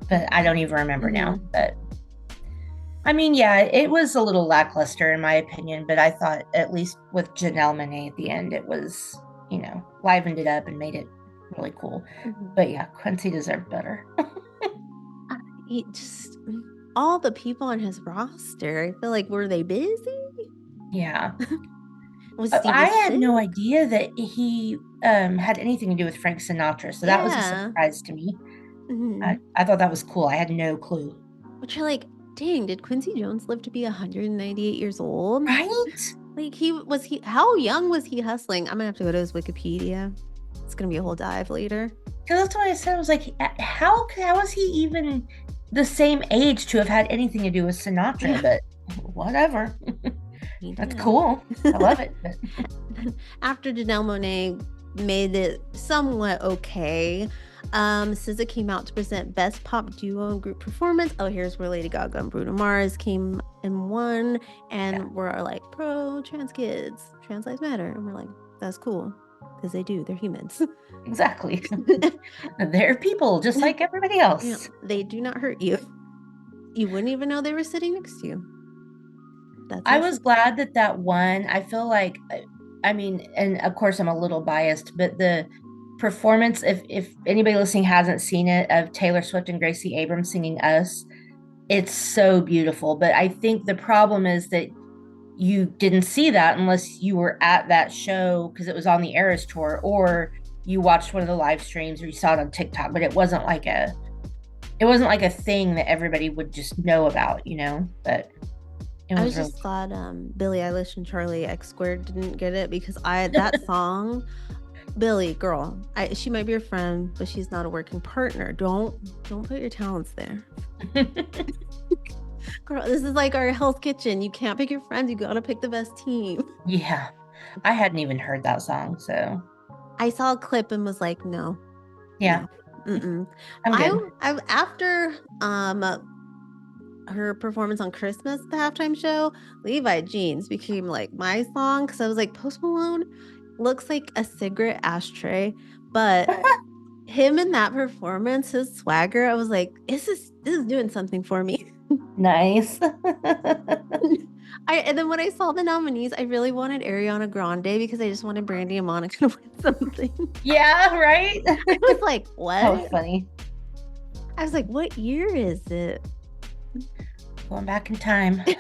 But I don't even remember now. But I mean, yeah, it was a little lackluster in my opinion. But I thought at least with Janelle Monáe at the end, it was livened it up and made it really cool. Mhm. But yeah, Quincy deserved better. He just all the people on his roster. I feel like were they busy? Yeah. Was I Stevie had sick? no idea that he had anything to do with Frank Sinatra. So that was a Yeah. surprise to me. Hmm. I thought that was cool. I had no clue. But you're like, dang, did Quincy Jones live to be 198 years old? Right? Like he how young was he hustling? I'm gonna have to go to his Wikipedia. It's gonna be a whole dive later. Because that's what I said. I was like, how is he even the same age to have had anything to do with Sinatra? Yeah, But whatever. he That's did. cool. I love it. But After Janelle Monáe made it somewhat okay, SZA came out to present Best Pop Duo and Group Performance. Oh, here's where Lady Gaga and Bruno Mars came and won, and yeah, we're like, pro trans kids, trans lives matter. And we're like, that's cool, because they do, they're humans. exactly. They're people just like everybody else. They do not hurt you. You wouldn't even know they were sitting next to you. That's I how was glad that that won. I feel like, I mean, and of course I'm a little biased, but the performance, if anybody listening hasn't seen it, of Taylor Swift and Gracie Abrams singing Us, it's so beautiful. But I think the problem is that you didn't see that unless you were at that show because it was on the Eras tour, or you watched one of the live streams, or you saw it on TikTok. But it wasn't like a thing that everybody would just know about, But it I was was really just glad Billie Eilish and Charlie X Squared didn't get it, because that song, Billie, girl, she might be your friend, but she's not a working partner. Don't put your talents there. Girl, this is like our Hell's Kitchen. You can't pick your friends. You gotta pick the best team. Yeah. I hadn't even heard that song, so I saw a clip and was like, no, yeah, no. Mm-mm. I'm good. I after her performance on Christmas, the halftime show, Levi Jeans became like my song, because I was like, Post Malone looks like a cigarette ashtray, but him in that performance, his swagger, I was like, this is doing something for me. Nice. And then when I saw the nominees, I really wanted Ariana Grande, because I just wanted Brandy and Monica to win something. Yeah, right? I was like, That was what? funny. I was like, what year is it? Going back in time. I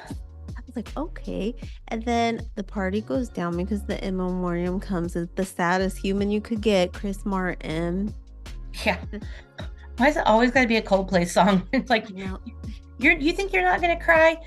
was like, okay. And then the party goes down because the in memoriam comes as the saddest human you could get, Chris Martin. Yeah. Why is it always got to be a Coldplay song? It's like, No. you think you're not going to cry?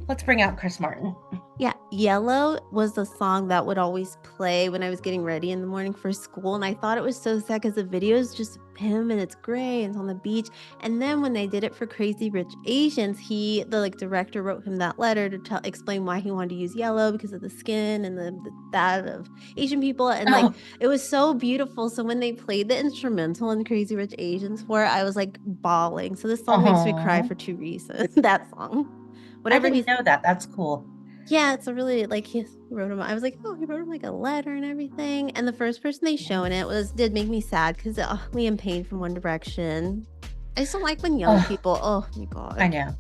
Let's bring out Chris Martin. Yeah, Yellow was the song that would always play when I was getting ready in the morning for school. And I thought it was so sad because the video is just him and it's gray and it's on the beach. And then when they did it for Crazy Rich Asians, the director wrote him that letter to explain why he wanted to use yellow, because of the skin and that of Asian people. And like, it was so beautiful. So when they played the instrumental in Crazy Rich Asians for it, I was like bawling. So this song makes me cry for two reasons. That song. Whatever, I didn't know that. That's cool. Yeah, it's a really, like, he wrote him. I was like, oh, he wrote him like a letter and everything. And the first person they show in it did make me sad, because Liam Payne from One Direction. I just don't like when young people. Oh my god. I know.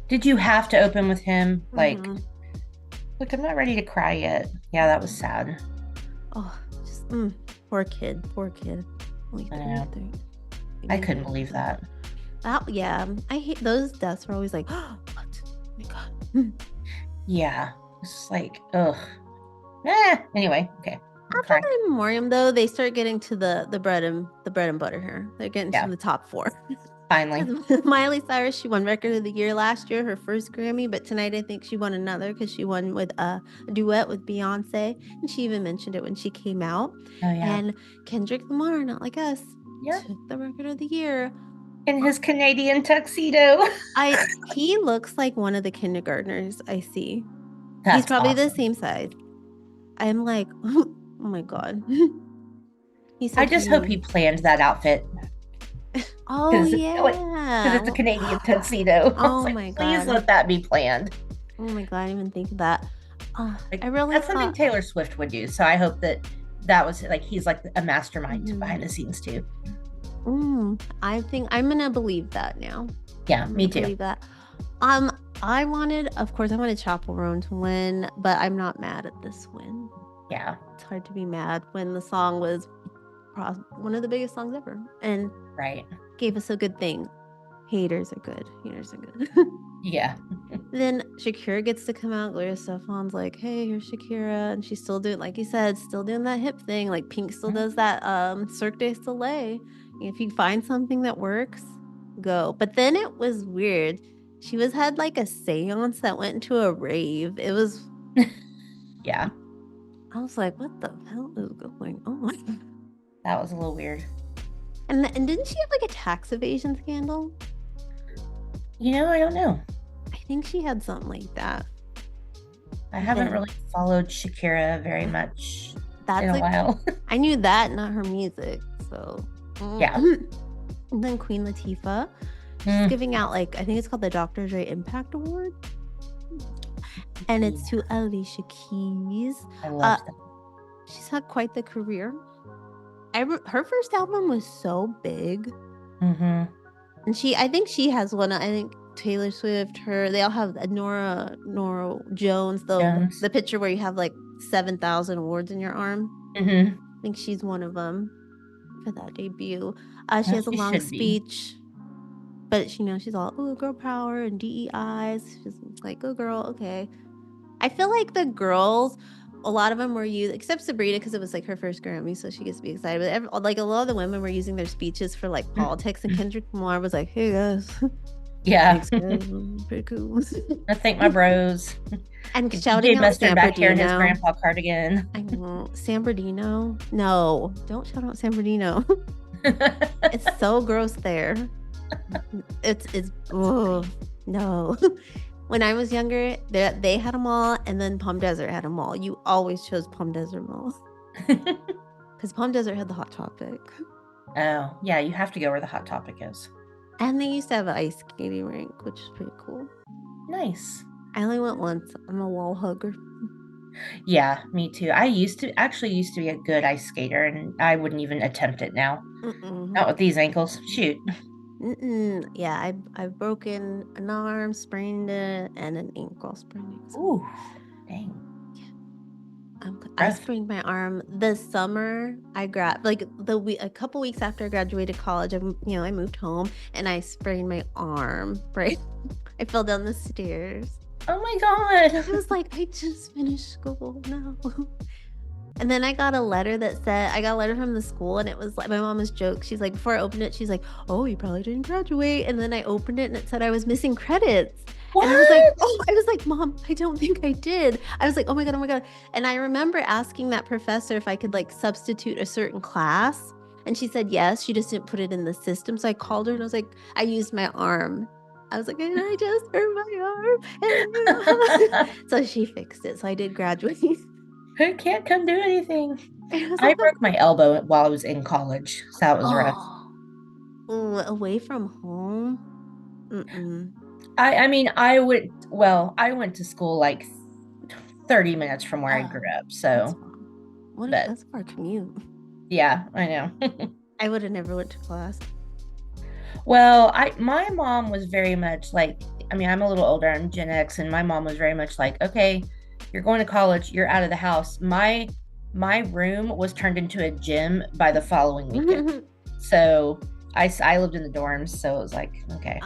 Did you have to open with him? Like, look, I'm not ready to cry yet. Yeah, that was sad. Oh, just poor kid. Only I know. I couldn't believe that. Yeah, I hate those deaths. Were always like, oh, what? Oh my god. Yeah, it's like, ugh. Anyway, okay. After the memoriam, though, they start getting to the bread and butter here. They're getting to the top four. Finally. Miley Cyrus, she won Record of the Year last year, her first Grammy, but tonight I think she won another, because she won with a duet with Beyonce, and she even mentioned it when she came out. Oh yeah. And Kendrick Lamar, Not Like Us, took the Record of the Year. In his Canadian tuxedo. He looks like one of the kindergartners I see. That's He's probably awesome. the same size. I'm like, oh my god. I just hope he planned that outfit. Oh yeah, because it's a Canadian tuxedo. Oh my god! Please let that be planned. Oh my god, I didn't even think of that. That's something Taylor Swift would do. So I hope that was like, he's like a mastermind behind the scenes too. I think I'm gonna believe that now. Yeah, me too. Believe that. I wanted Chappell Roan to win, but I'm not mad at this win. Yeah, it's hard to be mad when the song was one of the biggest songs ever, and Right. gave us a good thing. Haters are good. Haters are good. Yeah. Then Shakira gets to come out. Gloria Estefan's like, hey, here's Shakira. And she's still doing, like you said, still doing that hip thing. Like Pink still does that Cirque du Soleil. If you find something that works, go. But then it was weird. She had like a seance that went into a rave. It was... Yeah. I was like, what the hell is going on? That was a little weird. And didn't she have like a tax evasion scandal? I don't know. I think she had something like that. I haven't really followed Shakira very much in a while. I knew that, not her music. So yeah. And then Queen Latifah, she's giving out like, I think it's called the Dr. Dre Impact Award, and it's to Alicia Keys. I love that. She's had quite the career. Her first album was so big. And I think she has one. I think Taylor Swift, they all have Nora Jones, the picture where you have like 7,000 awards in your arm. I think she's one of them for that debut. She has a long speech, but she's all, oh, girl power and DEIs. She's like, oh, girl, okay. I feel like the girls, a lot of them were used, except Sabrina, because it was like her first Grammy, so she gets to be excited. But like a lot of the women were using their speeches for like politics, and Kendrick Lamar was like, hey guys. Yeah. Pretty cool. I thank my bros. And shouting out San back here in Bernardino. his grandpa cardigan. I know. San Bernardino? No, don't shout out San Bernardino. It's so gross there. It's oh, no. When I was younger, they had a mall, and then Palm Desert had a mall. You always chose Palm Desert Mall. Because Palm Desert had the Hot Topic. Oh, yeah, you have to go where the Hot Topic is. And they used to have an ice skating rink, which is pretty cool. Nice. I only went once. I'm a wall hugger. Yeah, me too. I used to be a good ice skater, and I wouldn't even attempt it now. Not with these ankles. Shoot. Yeah, I've broken an arm, sprained it, and an ankle sprained. Ooh, dang. Yeah. I sprained my arm this summer. I grabbed a couple weeks after I graduated college. I moved home, and I sprained my arm. Right, I fell down the stairs. Oh my god! I was like, I just finished school. No. And then I got a letter from the school, and it was like, my mom was joke. She's like, before I opened it, she's like, oh, you probably didn't graduate. And then I opened it, and it said I was missing credits. What? And I was like, Mom, I don't think I did. I was like, oh my God. And I remember asking that professor if I could like substitute a certain class. And she said, yes, she just didn't put it in the system. So I called her, and I was like, I used my arm. I was like, and I just hurt my arm. So she fixed it. So I did graduate. Who can't come do anything? I broke my elbow while I was in college, so that was rough. Away from home? I went to school like 30 minutes from where I grew up, so. That's a far commute. Yeah, I know. I would have never went to class. Well, my mom was very much like, I'm a little older, I'm Gen X, and my mom was very much like, okay, you're going to college, you're out of the house. My room was turned into a gym by the following weekend. So I lived in the dorms, so it was like, okay.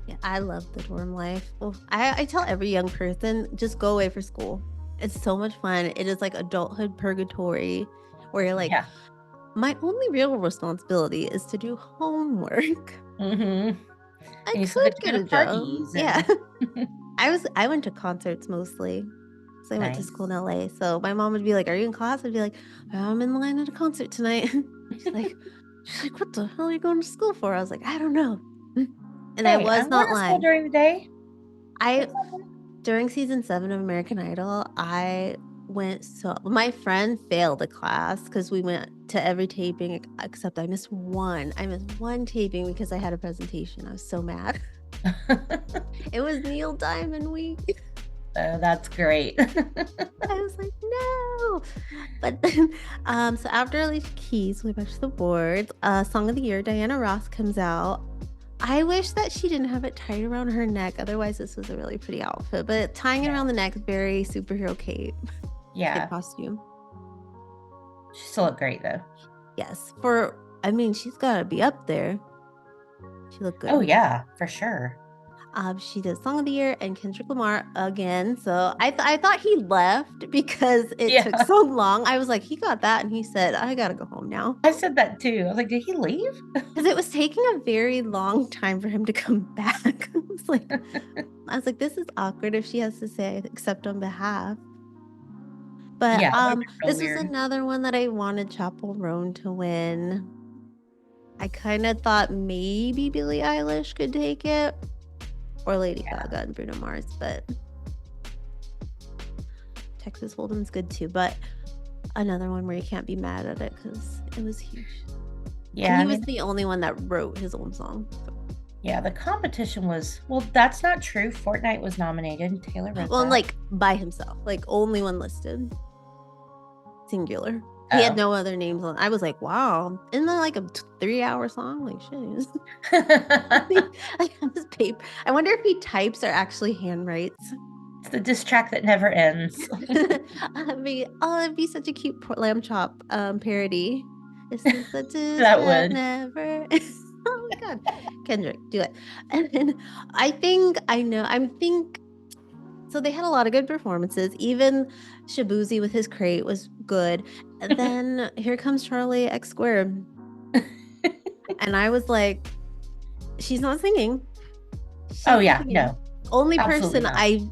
Yeah, I love the dorm life. Well, I tell every young person, just go away for school. It's so much fun. It is like adulthood purgatory, where you're like, my only real responsibility is to do homework. I could get a job. Yeah. I went to concerts mostly. So I went to school in LA. So my mom would be like, are you in class? I'd be like, I'm in line at a concert tonight. She's like, what the hell are you going to school for? I was like, I don't know. And I was not lying. During the day? During season 7 of American Idol, my friend failed a class because we went to every taping except I missed one. I missed one taping because I had a presentation. I was so mad. It was Neil Diamond week. Oh, that's great. I was like, no. But then, so after Alicia Keys, we back to the boards. Song of the Year, Diana Ross comes out. I wish that she didn't have it tied around her neck. Otherwise, this was a really pretty outfit. But tying it around the neck is very superhero cape. Yeah. Good costume. She still looked great, though. Yes, she's got to be up there. She looked good. Oh yeah, for sure. She did Song of the Year and Kendrick Lamar again. So I thought he left because it took Yeah, so long. I was like, he got that, and he said, I gotta go home now. I said that too. I was like, did he leave? Because it was taking a very long time for him to come back. I was like, this is awkward if she has to say accept on behalf. But Yeah, that would've been real this was weird. another one that I wanted Chappell Roan to win. I kind of thought maybe Billie Eilish could take it, or Lady Gaga and Bruno Mars, but Texas Hold'em's good too. But another one where you can't be mad at it because it was huge. Yeah, and he was the only one that wrote his own song. So. Yeah, the competition was, well, that's not true. Fortnite was nominated. Taylor wrote Well, that. like by himself, like only one listed. Singular. He had no other names on. I was like, wow. Isn't that like a 3-hour song? Like, shit. This paper. I wonder if he types or actually hand writes. It's the diss track that never ends. It'd be such a cute lamb chop parody. This is the diss That would never. Oh my god, Kendrick, do it. And then I'm think. So they had a lot of good performances. Even Shabuzi with his crate was good. And then here comes Charlie X Squared. And I was like, she's not singing. No. Only person I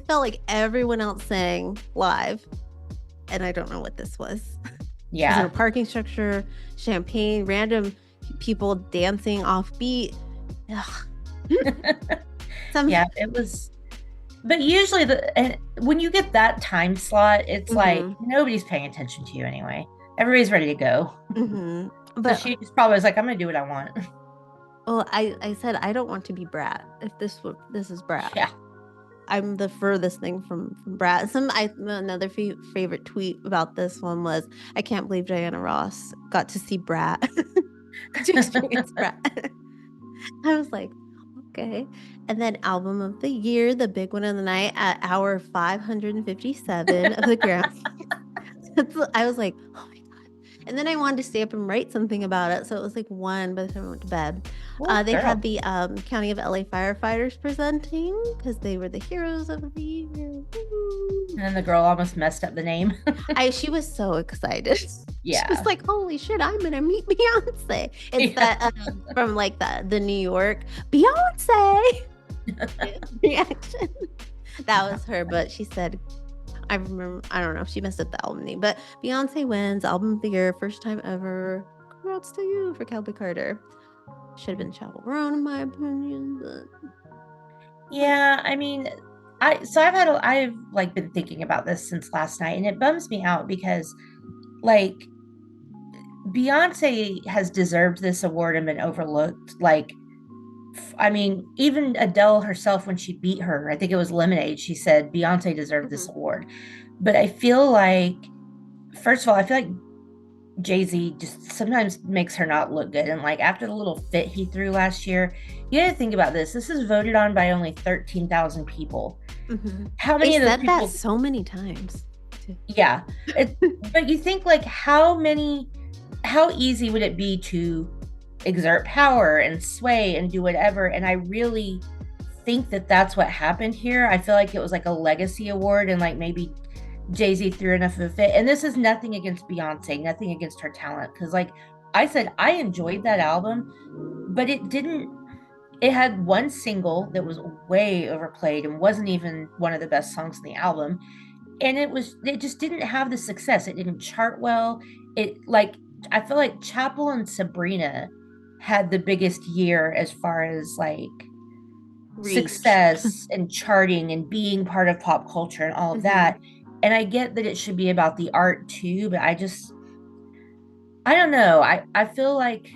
felt like everyone else sang live. And I don't know what this was. Yeah. It was in a parking structure, champagne, random people dancing off beat. Yeah, it was. But usually when you get that time slot, it's like nobody's paying attention to you anyway. Everybody's ready to go. But so she's probably like, I'm gonna do what I want. Well, I said I don't want to be Brat. If this is Brat. Yeah. I'm the furthest thing from Brat. Another favorite tweet about this one was, I can't believe Diana Ross got to see Brat. To experience Brat. I was like, okay. And then Album of the Year, the big one of the night at hour 557 of the Grammys. I was like, oh my god. And then I wanted to stay up and write something about it. So it was like 1 by the time I went to bed. They had the County of LA firefighters presenting because they were the heroes of the year. And then the girl almost messed up the name. She was so excited. Yeah. She was like, holy shit, I'm going to meet Beyonce. It's that from like the New York Beyonce reaction. That was her, but she said, I remember, I don't know if she messed up the album name, but Beyonce wins Album of the Year, first time ever. Congrats to you for Cowboy Carter. Should have been Chappell Roan in my opinion, but yeah, I mean, I've like been thinking about this since last night, and it bums me out because like Beyonce has deserved this award and been overlooked. Like, I mean, even Adele herself, when she beat her, I think it was Lemonade, she said Beyonce deserved this award. But I feel like, first of all, I feel like Jay-Z just sometimes makes her not look good. And like after the little fit he threw last year, you got to think about this. This is voted on by only 13,000 people. How many of those people? That so many times. Yeah. But you think like how easy would it be to exert power and sway and do whatever? And I really think that that's what happened here. I feel like it was like a legacy award, and like maybe Jay-Z threw enough of a fit. And this is nothing against Beyonce, nothing against her talent, because like I said, I enjoyed that album, but it had one single that was way overplayed and wasn't even one of the best songs in the album, and it just didn't have the success. It didn't chart well. I feel like Chappell and Sabrina had the biggest year as far as like success and charting and being part of pop culture and all of that. And I get that it should be about the art too, but I don't know. I feel like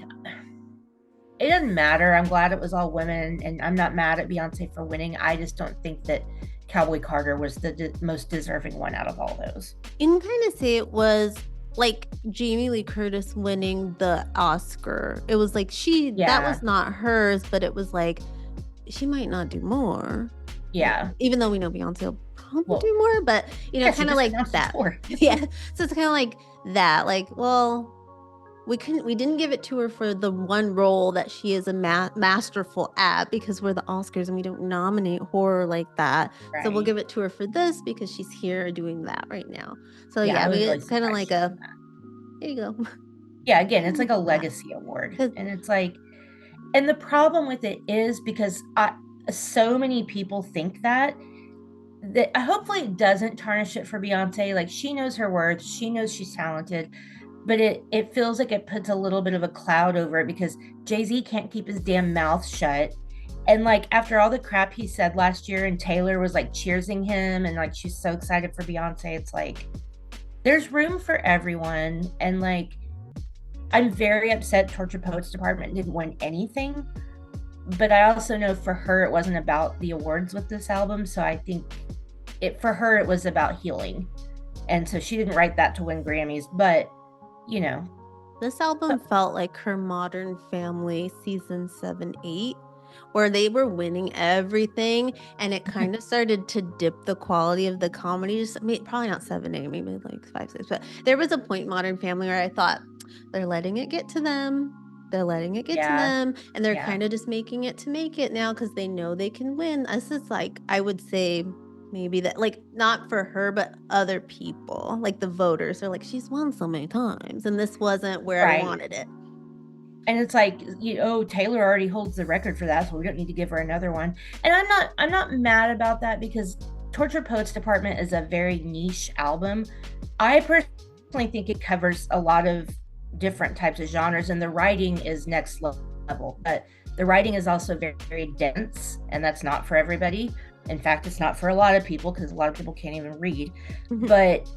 it doesn't matter. I'm glad it was all women, and I'm not mad at Beyonce for winning. I just don't think that Cowboy Carter was the most deserving one out of all those. You can kind of say it was like Jamie Lee Curtis winning the Oscar. It was like that was not hers, but it was like she might not do more. Yeah. Even though we know Beyonce will probably do more, but kind of like that. Yeah. So it's kind of like that. Like, well, we didn't give it to her for the one role that she is a masterful at, because we're the Oscars and we don't nominate horror like that. Right. So we'll give it to her for this because she's here doing that right now. So Yeah, I was we really get kind of surprised like she a, won that. here you go. Yeah, again, it's like a legacy award. 'Cause- And it's like, and the problem with it is because so many people think that hopefully it doesn't tarnish it for Beyonce. Like, she knows her worth, she knows she's talented, but it feels like it puts a little bit of a cloud over it because Jay-Z can't keep his damn mouth shut. And like, after all the crap he said last year and Taylor was like cheersing him and like she's so excited for Beyonce, it's like there's room for everyone. And like, I'm very upset Tortured Poets Department didn't win anything, but I also know for her it wasn't about the awards with this album. So I think for her it was about healing, and so she didn't write that to win Grammys. But you know, this album felt like her Modern Family season 7, 8, where they were winning everything, and it kind of started to dip the quality of the comedy. Probably not 7, 8, maybe like 5, 6, but there was a point in Modern Family where I thought they're letting it get to them. They're letting it get to them, and they're kind of just making it to make it now because they know they can win. This is like, I would say maybe that, like, not for her, but other people, like the voters are like, she's won so many times, and this wasn't where I wanted it. And it's like, Taylor already holds the record for that, so we don't need to give her another one. And I'm not mad about that because Tortured Poets Department is a very niche album. I personally think it covers a lot of different types of genres, and the writing is next level, but the writing is also very, very dense, and that's not for everybody. In fact, it's not for a lot of people because a lot of people can't even read. But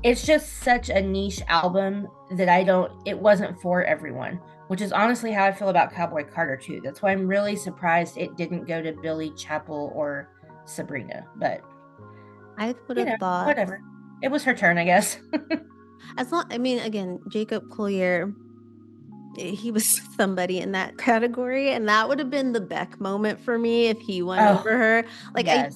it's just such a niche album that it wasn't for everyone, which is honestly how I feel about Cowboy Carter too. That's why I'm really surprised it didn't go to Billy Chapel or Sabrina. But I would have thought whatever. It was her turn, I guess. Again, Jacob Collier, he was somebody in that category, and that would have been the Beck moment for me if he went over her. Like, yes.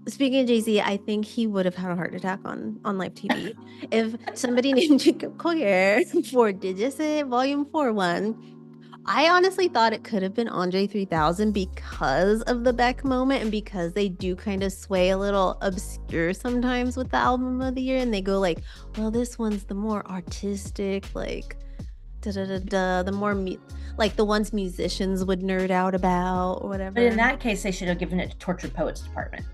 Speaking of Jay-Z, I think he would have had a heart attack on live TV if somebody named Jacob Collier for Did You Say It Volume 4 won. I honestly thought it could have been Andre 3000 because of the Beck moment, and because they do kind of sway a little obscure sometimes with the album of the year, and they go like, well, this one's the more artistic, like the more like the ones musicians would nerd out about or whatever. But in that case, they should have given it to Tortured Poets Department.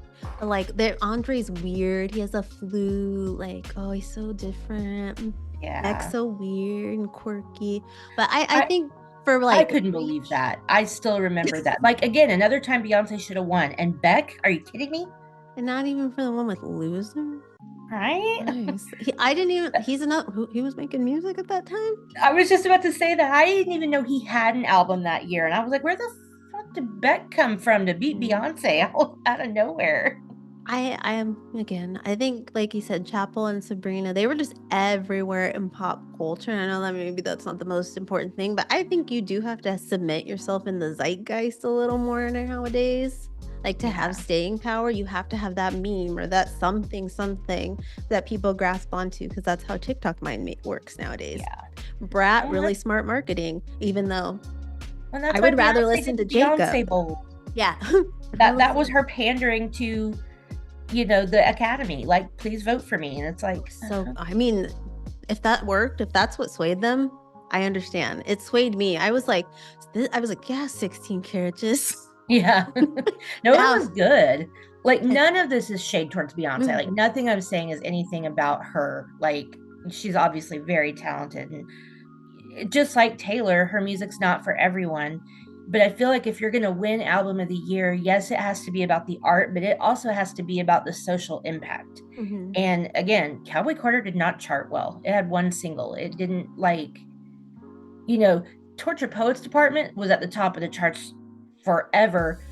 Like, Andre's weird. He has a flute. Like, oh, he's so different. Yeah, Beck's so weird and quirky. But I think for like, I couldn't believe that. I still remember that. Like, again, another time Beyonce should have won. And Beck, are you kidding me? And not even for the one with Loser. Right? Nice. He was making music at that time? I was just about to say that. I didn't even know he had an album that year. And I was like, where the fuck did Beck come from to beat Beyonce out of nowhere? I think, like you said, Chapel and Sabrina, they were just everywhere in pop culture. And I know that maybe that's not the most important thing, but I think you do have to cement yourself in the zeitgeist a little more nowadays. Like, to have staying power, you have to have that meme or that something that people grasp onto, because that's how TikTok mind works nowadays. Yeah. Brat, really smart marketing, even though I would rather listen to Jacob. Bowl. Yeah. that was her pandering to, the Academy. Like, please vote for me. And it's like, so, I mean, if that worked, if that's what swayed them, I understand. It swayed me. I was like, yeah, 16 carriages. Yeah. No, it was good. Like, none of this is shade towards Beyonce. Mm-hmm. Like, nothing I'm saying is anything about her. Like, she's obviously very talented. And just like Taylor, her music's not for everyone. But I feel like if you're going to win Album of the Year, yes, it has to be about the art, but it also has to be about the social impact. Mm-hmm. And again, Cowboy Carter did not chart well. It had one single. It didn't, Tortured Poets Department was at the top of the charts forever,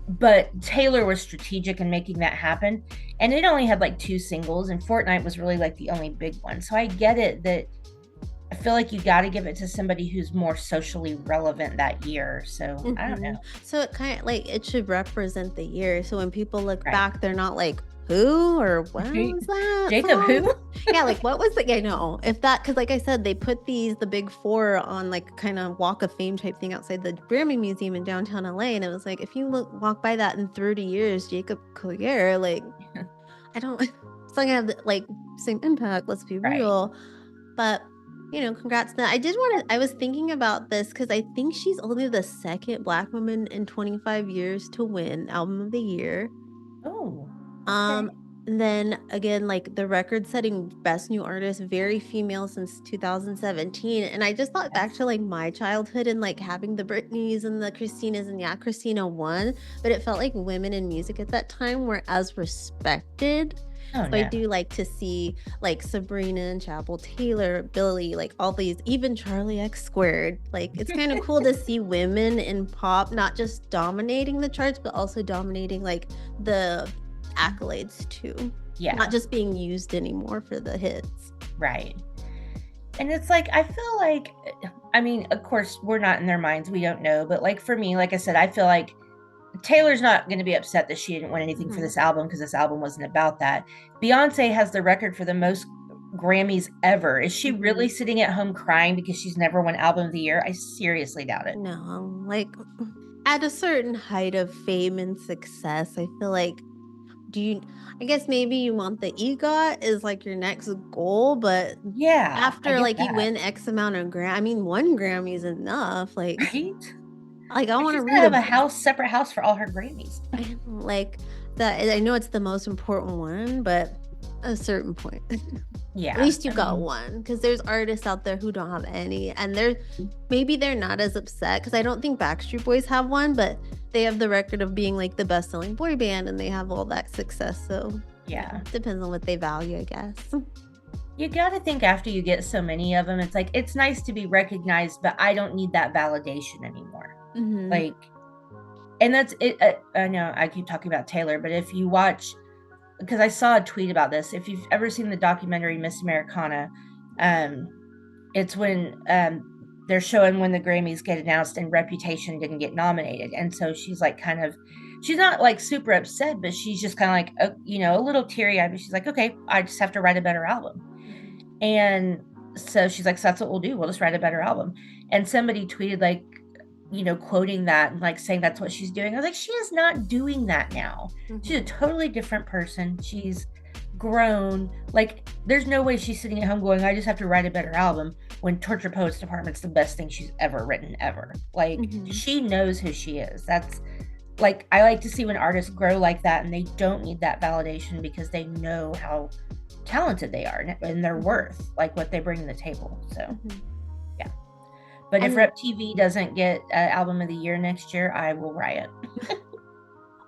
but Taylor was strategic in making that happen. And it only had like 2 singles, and Fortnite was really like the only big one. So I get it that I feel like you got to give it to somebody who's more socially relevant that year. So mm-hmm. I don't know. So it kind of like, it should represent the year. So when people look back, they're not like, who or what was that Jacob song? who? Yeah, like what was the, I know if that, because like I said, they put the big four on like kind of walk of fame type thing outside the Grammy Museum in downtown LA, and it was like, if you walk by that in 30 years, Jacob Collier, like I don't, it's not gonna have the, like same impact, let's be Right. real. But congrats to that. I was thinking about this because I think she's only the second Black woman in 25 years to win Album of the Year. Oh, okay. And then again, like the record-setting Best New Artist, very female since 2017. And I just thought back to like my childhood and like having the Britneys and the Christinas, and yeah, Christina won, but it felt like women in music at that time were as respected. Oh, So no. I do like to see like Sabrina and Chapel Taylor, Billy, like all these, even Charlie X Squared. Like it's kind of cool to see women in pop not just dominating the charts, but also dominating like the accolades too. Yeah. Not just being used anymore for the hits. Right. And it's like, I feel like, I mean, of course, we're not in their minds. We don't know. But like for me, like I said, I feel like Taylor's not going to be upset that she didn't win anything for this album, because this album wasn't about that. Beyonce has the record for the most Grammys ever. Is she really sitting at home crying because she's never won Album of the Year? I seriously doubt it. No, like at a certain height of fame and success, I feel like, I guess maybe you want the EGOT is like your next goal, but Yeah, after like that. you win X amount of I mean, one Grammy is enough. Like, right? Like I want to read have a separate house for all her Grammys. Like that. I know it's the most important one, but at a certain point, yeah, at least you got one, because there's artists out there who don't have any, and maybe they're not as upset, because I don't think Backstreet Boys have one, but they have the record of being like the best-selling boy band, and they have all that success. So yeah, depends on what they value, I guess. You got to think, after you get so many of them, it's like, it's nice to be recognized, but I don't need that validation anymore. Like, and that's it. I know I keep talking about Taylor, but if you watch, because I saw a tweet about this, if you've ever seen the documentary Miss Americana, it's when they're showing when the Grammys get announced and Reputation didn't get nominated, and so she's like she's not like super upset, but she's just kind of like a little teary-eyed, but she's like, okay, I just have to write a better album. And so she's like, so that's what we'll do, we'll just write a better album. And somebody tweeted like, quoting that and like saying that's what she's doing. I was like, she is not doing that now. She's a totally different person. She's grown. Like, there's no way she's sitting at home going, I just have to write a better album, when Torture Poets Department's the best thing she's ever written ever. Like, she knows who she is. That's like, I like to see when artists grow like that and they don't need that validation, because they know how talented they are and their worth, like what they bring to the table. So yeah. But if Rep TV doesn't get Album of the Year next year, I will riot.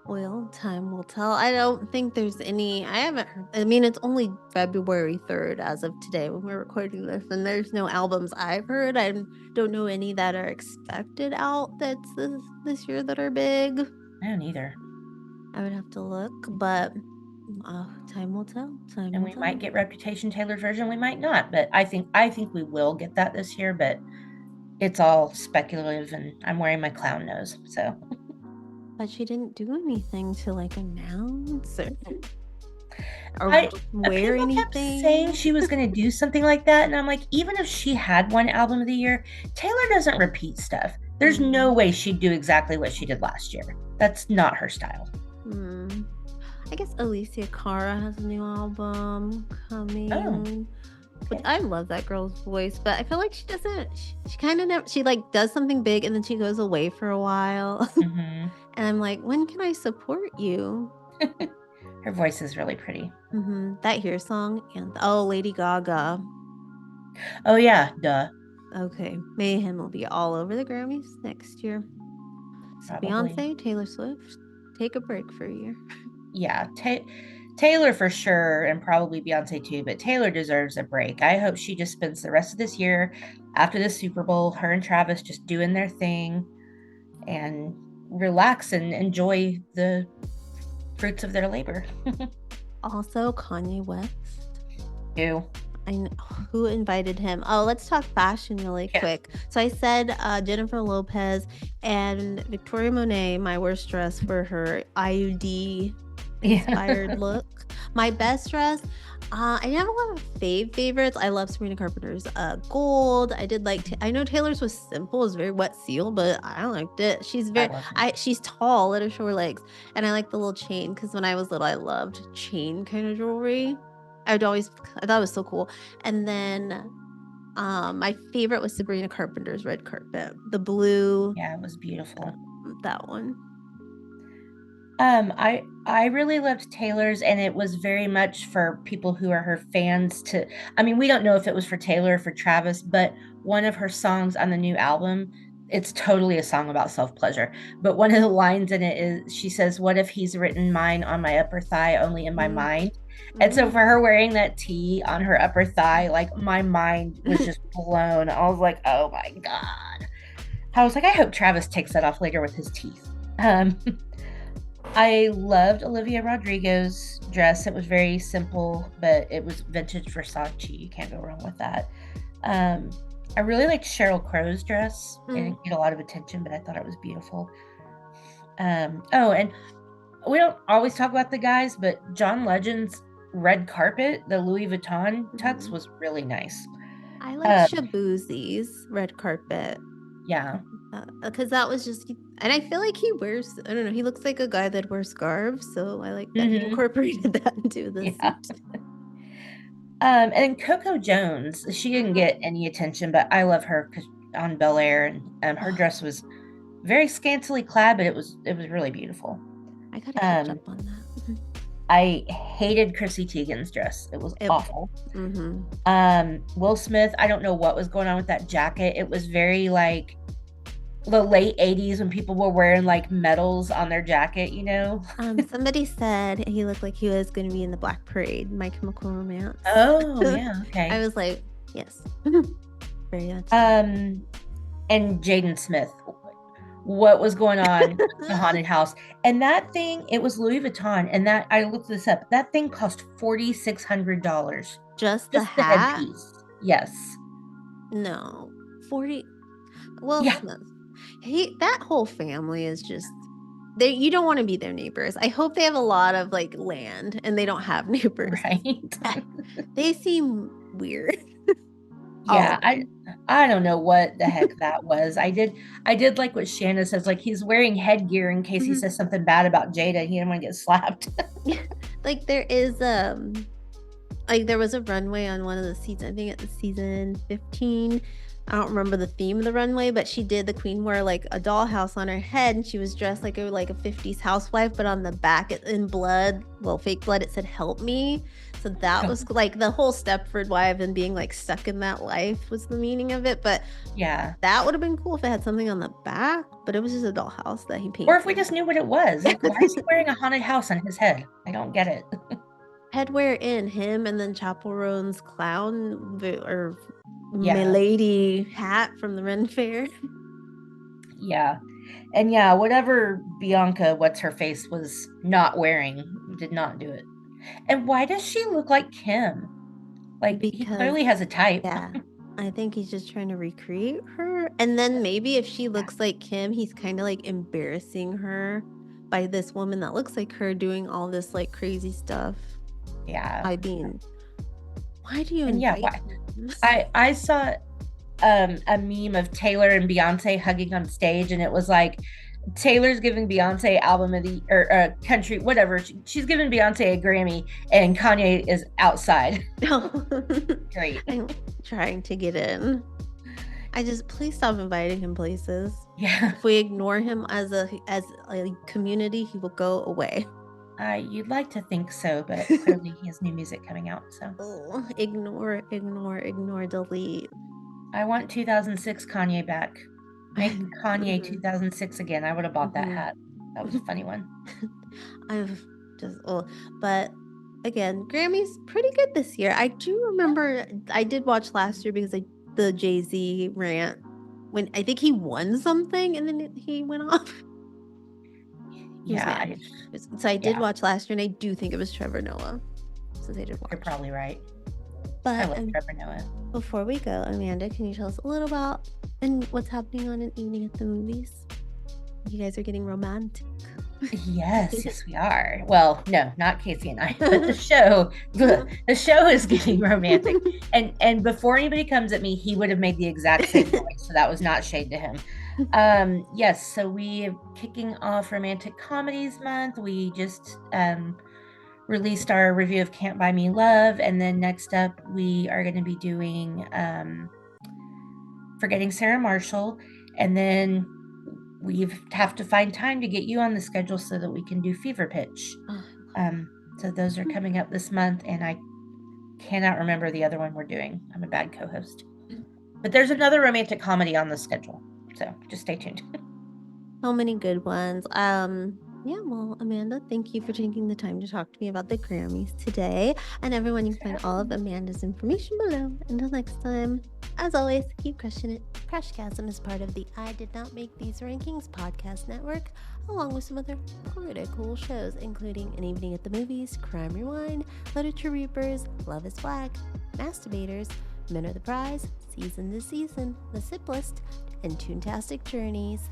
Well, time will tell. I don't think there's any. I haven't heard. I mean, it's only February 3rd as of today when we're recording this, and there's no albums I've heard. I don't know any that are expected out that's this year that are big. I don't either. I would have to look, but time will tell. And we might get Reputation Taylor's version. We might not, but I think we will get that this year. But it's all speculative, and I'm wearing my clown nose, so. But she didn't do anything to like announce or wear anything. Kept saying she was going to do something like that, and I'm like, even if she had one Album of the Year, Taylor doesn't repeat stuff. There's no way she'd do exactly what she did last year. That's not her style. I guess Alicia Cara has a new album coming. Okay. Which I love that girl's voice, but I feel like she doesn't. She kind of never. She like does something big and then she goes away for a while. And I'm like, when can I support you? Her voice is really pretty. That Here song and Lady Gaga. Oh yeah, duh. Okay, Mayhem will be all over the Grammys next year. So Beyonce, Taylor Swift, take a break for a year. Yeah, Taylor for sure, and probably Beyonce too, but Taylor deserves a break. I hope she just spends the rest of this year, after the Super Bowl, her and Travis just doing their thing and relax and enjoy the fruits of their labor. Also, Kanye West. Ew. I know. Who invited him? Oh, let's talk fashion really quick. So I said Jennifer Lopez and Victoria Monet, my worst dress for her IUD inspired look. My best dress, I didn't have a lot of favorites. I love Sabrina Carpenter's gold. I did like, I know Taylor's was simple, it was very wet seal, but I liked it. She's she's tall, let her show her legs. And I like the little chain, because when I was little, I loved chain kind of jewelry. I thought it was so cool. And then my favorite was Sabrina Carpenter's red carpet, the blue. Yeah, it was beautiful. That one. I really loved Taylor's, and it was very much for people who are her fans to, I mean, we don't know if it was for Taylor or for Travis, but one of her songs on the new album, it's totally a song about self-pleasure. But one of the lines in it is, she says, "What if he's written mine on my upper thigh, only in my mind?" And so for her wearing that T on her upper thigh, like my mind was just blown. I was like, oh my God. I was like, I hope Travis takes that off later with his teeth. I loved Olivia Rodrigo's dress. It was very simple, but it was vintage Versace. You can't go wrong with that. I really liked Sheryl Crow's dress. It didn't get a lot of attention, but I thought it was beautiful. Oh, and we don't always talk about the guys, but John Legend's red carpet, the Louis Vuitton tux, was really nice. I like Shaboozey's red carpet. Yeah. Because that was just, and I feel like he wears, I don't know, he looks like a guy that wears scarves, so I like that he incorporated that into the suit. And Coco Jones, she didn't get any attention, but I love her on Bel Air, and her dress was very scantily clad, but it was really beautiful. I gotta catch up on that. I hated Chrissy Teigen's dress. It was awful. Will Smith, I don't know what was going on with that jacket. It was very like the late 80s when people were wearing like medals on their jacket, you know? Somebody said he looked like he was going to be in the Black Parade, My Chemical Romance. Oh, yeah, okay. I was like, yes. Very much. And Jaden Smith, what was going on in the haunted house? And that thing, it was Louis Vuitton, and that, I looked this up, that thing cost $4,600. Just the hat? headpiece. Yes. No. 40. Well, yeah. That whole family is just, you don't want to be their neighbors. I hope they have a lot of like land and they don't have neighbors. Right. They seem weird. Yeah, I don't know what the heck that was. I did like what Shanna says, like he's wearing headgear in case he says something bad about Jada. He didn't want to get slapped. Like there is like there was a runway on one of the seasons, I think at the season 15. I don't remember the theme of the runway, but she did, the queen wore like a dollhouse on her head, and she was dressed like a 50s housewife, but on the back in blood, well, fake blood, it said "help me." So that was like the whole Stepford Wives and being like stuck in that life was the meaning of it. But yeah, that would have been cool if it had something on the back, but it was just a dollhouse that he painted. Or if we just knew what it was. Like, why is he wearing a haunted house on his head? I don't get it. Headwear in him, and then Chappell Roan's clown or Milady hat from the Ren Fair. Yeah. And yeah, whatever Bianca, what's her face, was not wearing, did not do it. And why does she look like Kim? Like, because he clearly has a type. Yeah. I think he's just trying to recreate her. And then maybe if she looks like Kim, he's kind of like embarrassing her by this woman that looks like her doing all this like crazy stuff. Yeah. I mean, why do you invite I saw a meme of Taylor and Beyonce hugging on stage, and it was like Taylor's giving Beyonce album of the or country, whatever. She's giving Beyonce a Grammy, and Kanye is outside. Great. I'm trying to get in. Please stop inviting him places. Yeah. If we ignore him as a community, he will go away. You'd like to think so, but clearly he has new music coming out. So ignore, delete. I want 2006 Kanye back. Make Kanye 2006 again. I would have bought that hat. That was a funny one. But again, Grammys pretty good this year. I do remember I did watch last year because the Jay-Z rant when I think he won something and then he went off. Yeah. So I did watch last year, and I do think it was Trevor Noah. So they did watch. You're probably right. But I love Trevor Noah. Before we go, Amanda, can you tell us a little about what's happening on an evening at the movies? You guys are getting romantic. Yes, we are. Well, no, not Casey and I, but the show is getting romantic. And before anybody comes at me, he would have made the exact same noise. So that was not shade to him. Yes, so we are kicking off Romantic Comedies Month. We just released our review of Can't Buy Me Love, and then next up we are going to be doing Forgetting Sarah Marshall, and then we have to find time to get you on the schedule so that we can do Fever Pitch. So those are coming up this month, and I cannot remember the other one we're doing. I'm a bad co-host. But there's another romantic comedy on the schedule, so just stay tuned. So many good ones. Yeah, well, Amanda, thank you for taking the time to talk to me about the Grammys today. And everyone, you can find all of Amanda's information below. Until next time, as always, keep crushing it. Crushgasm is part of the I Did Not Make These Rankings podcast network, along with some other pretty cool shows, including An Evening at the Movies, Crime Rewind, Literature Reapers, Love is Black, Masturbators, Men Are the Prize, Season to Season, The Sip List, and Toontastic Journeys.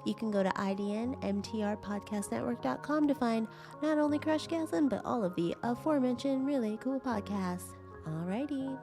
You can go to idnmtrpodcastnetwork.com to find not only Crushgasm, but all of the aforementioned really cool podcasts. Alrighty.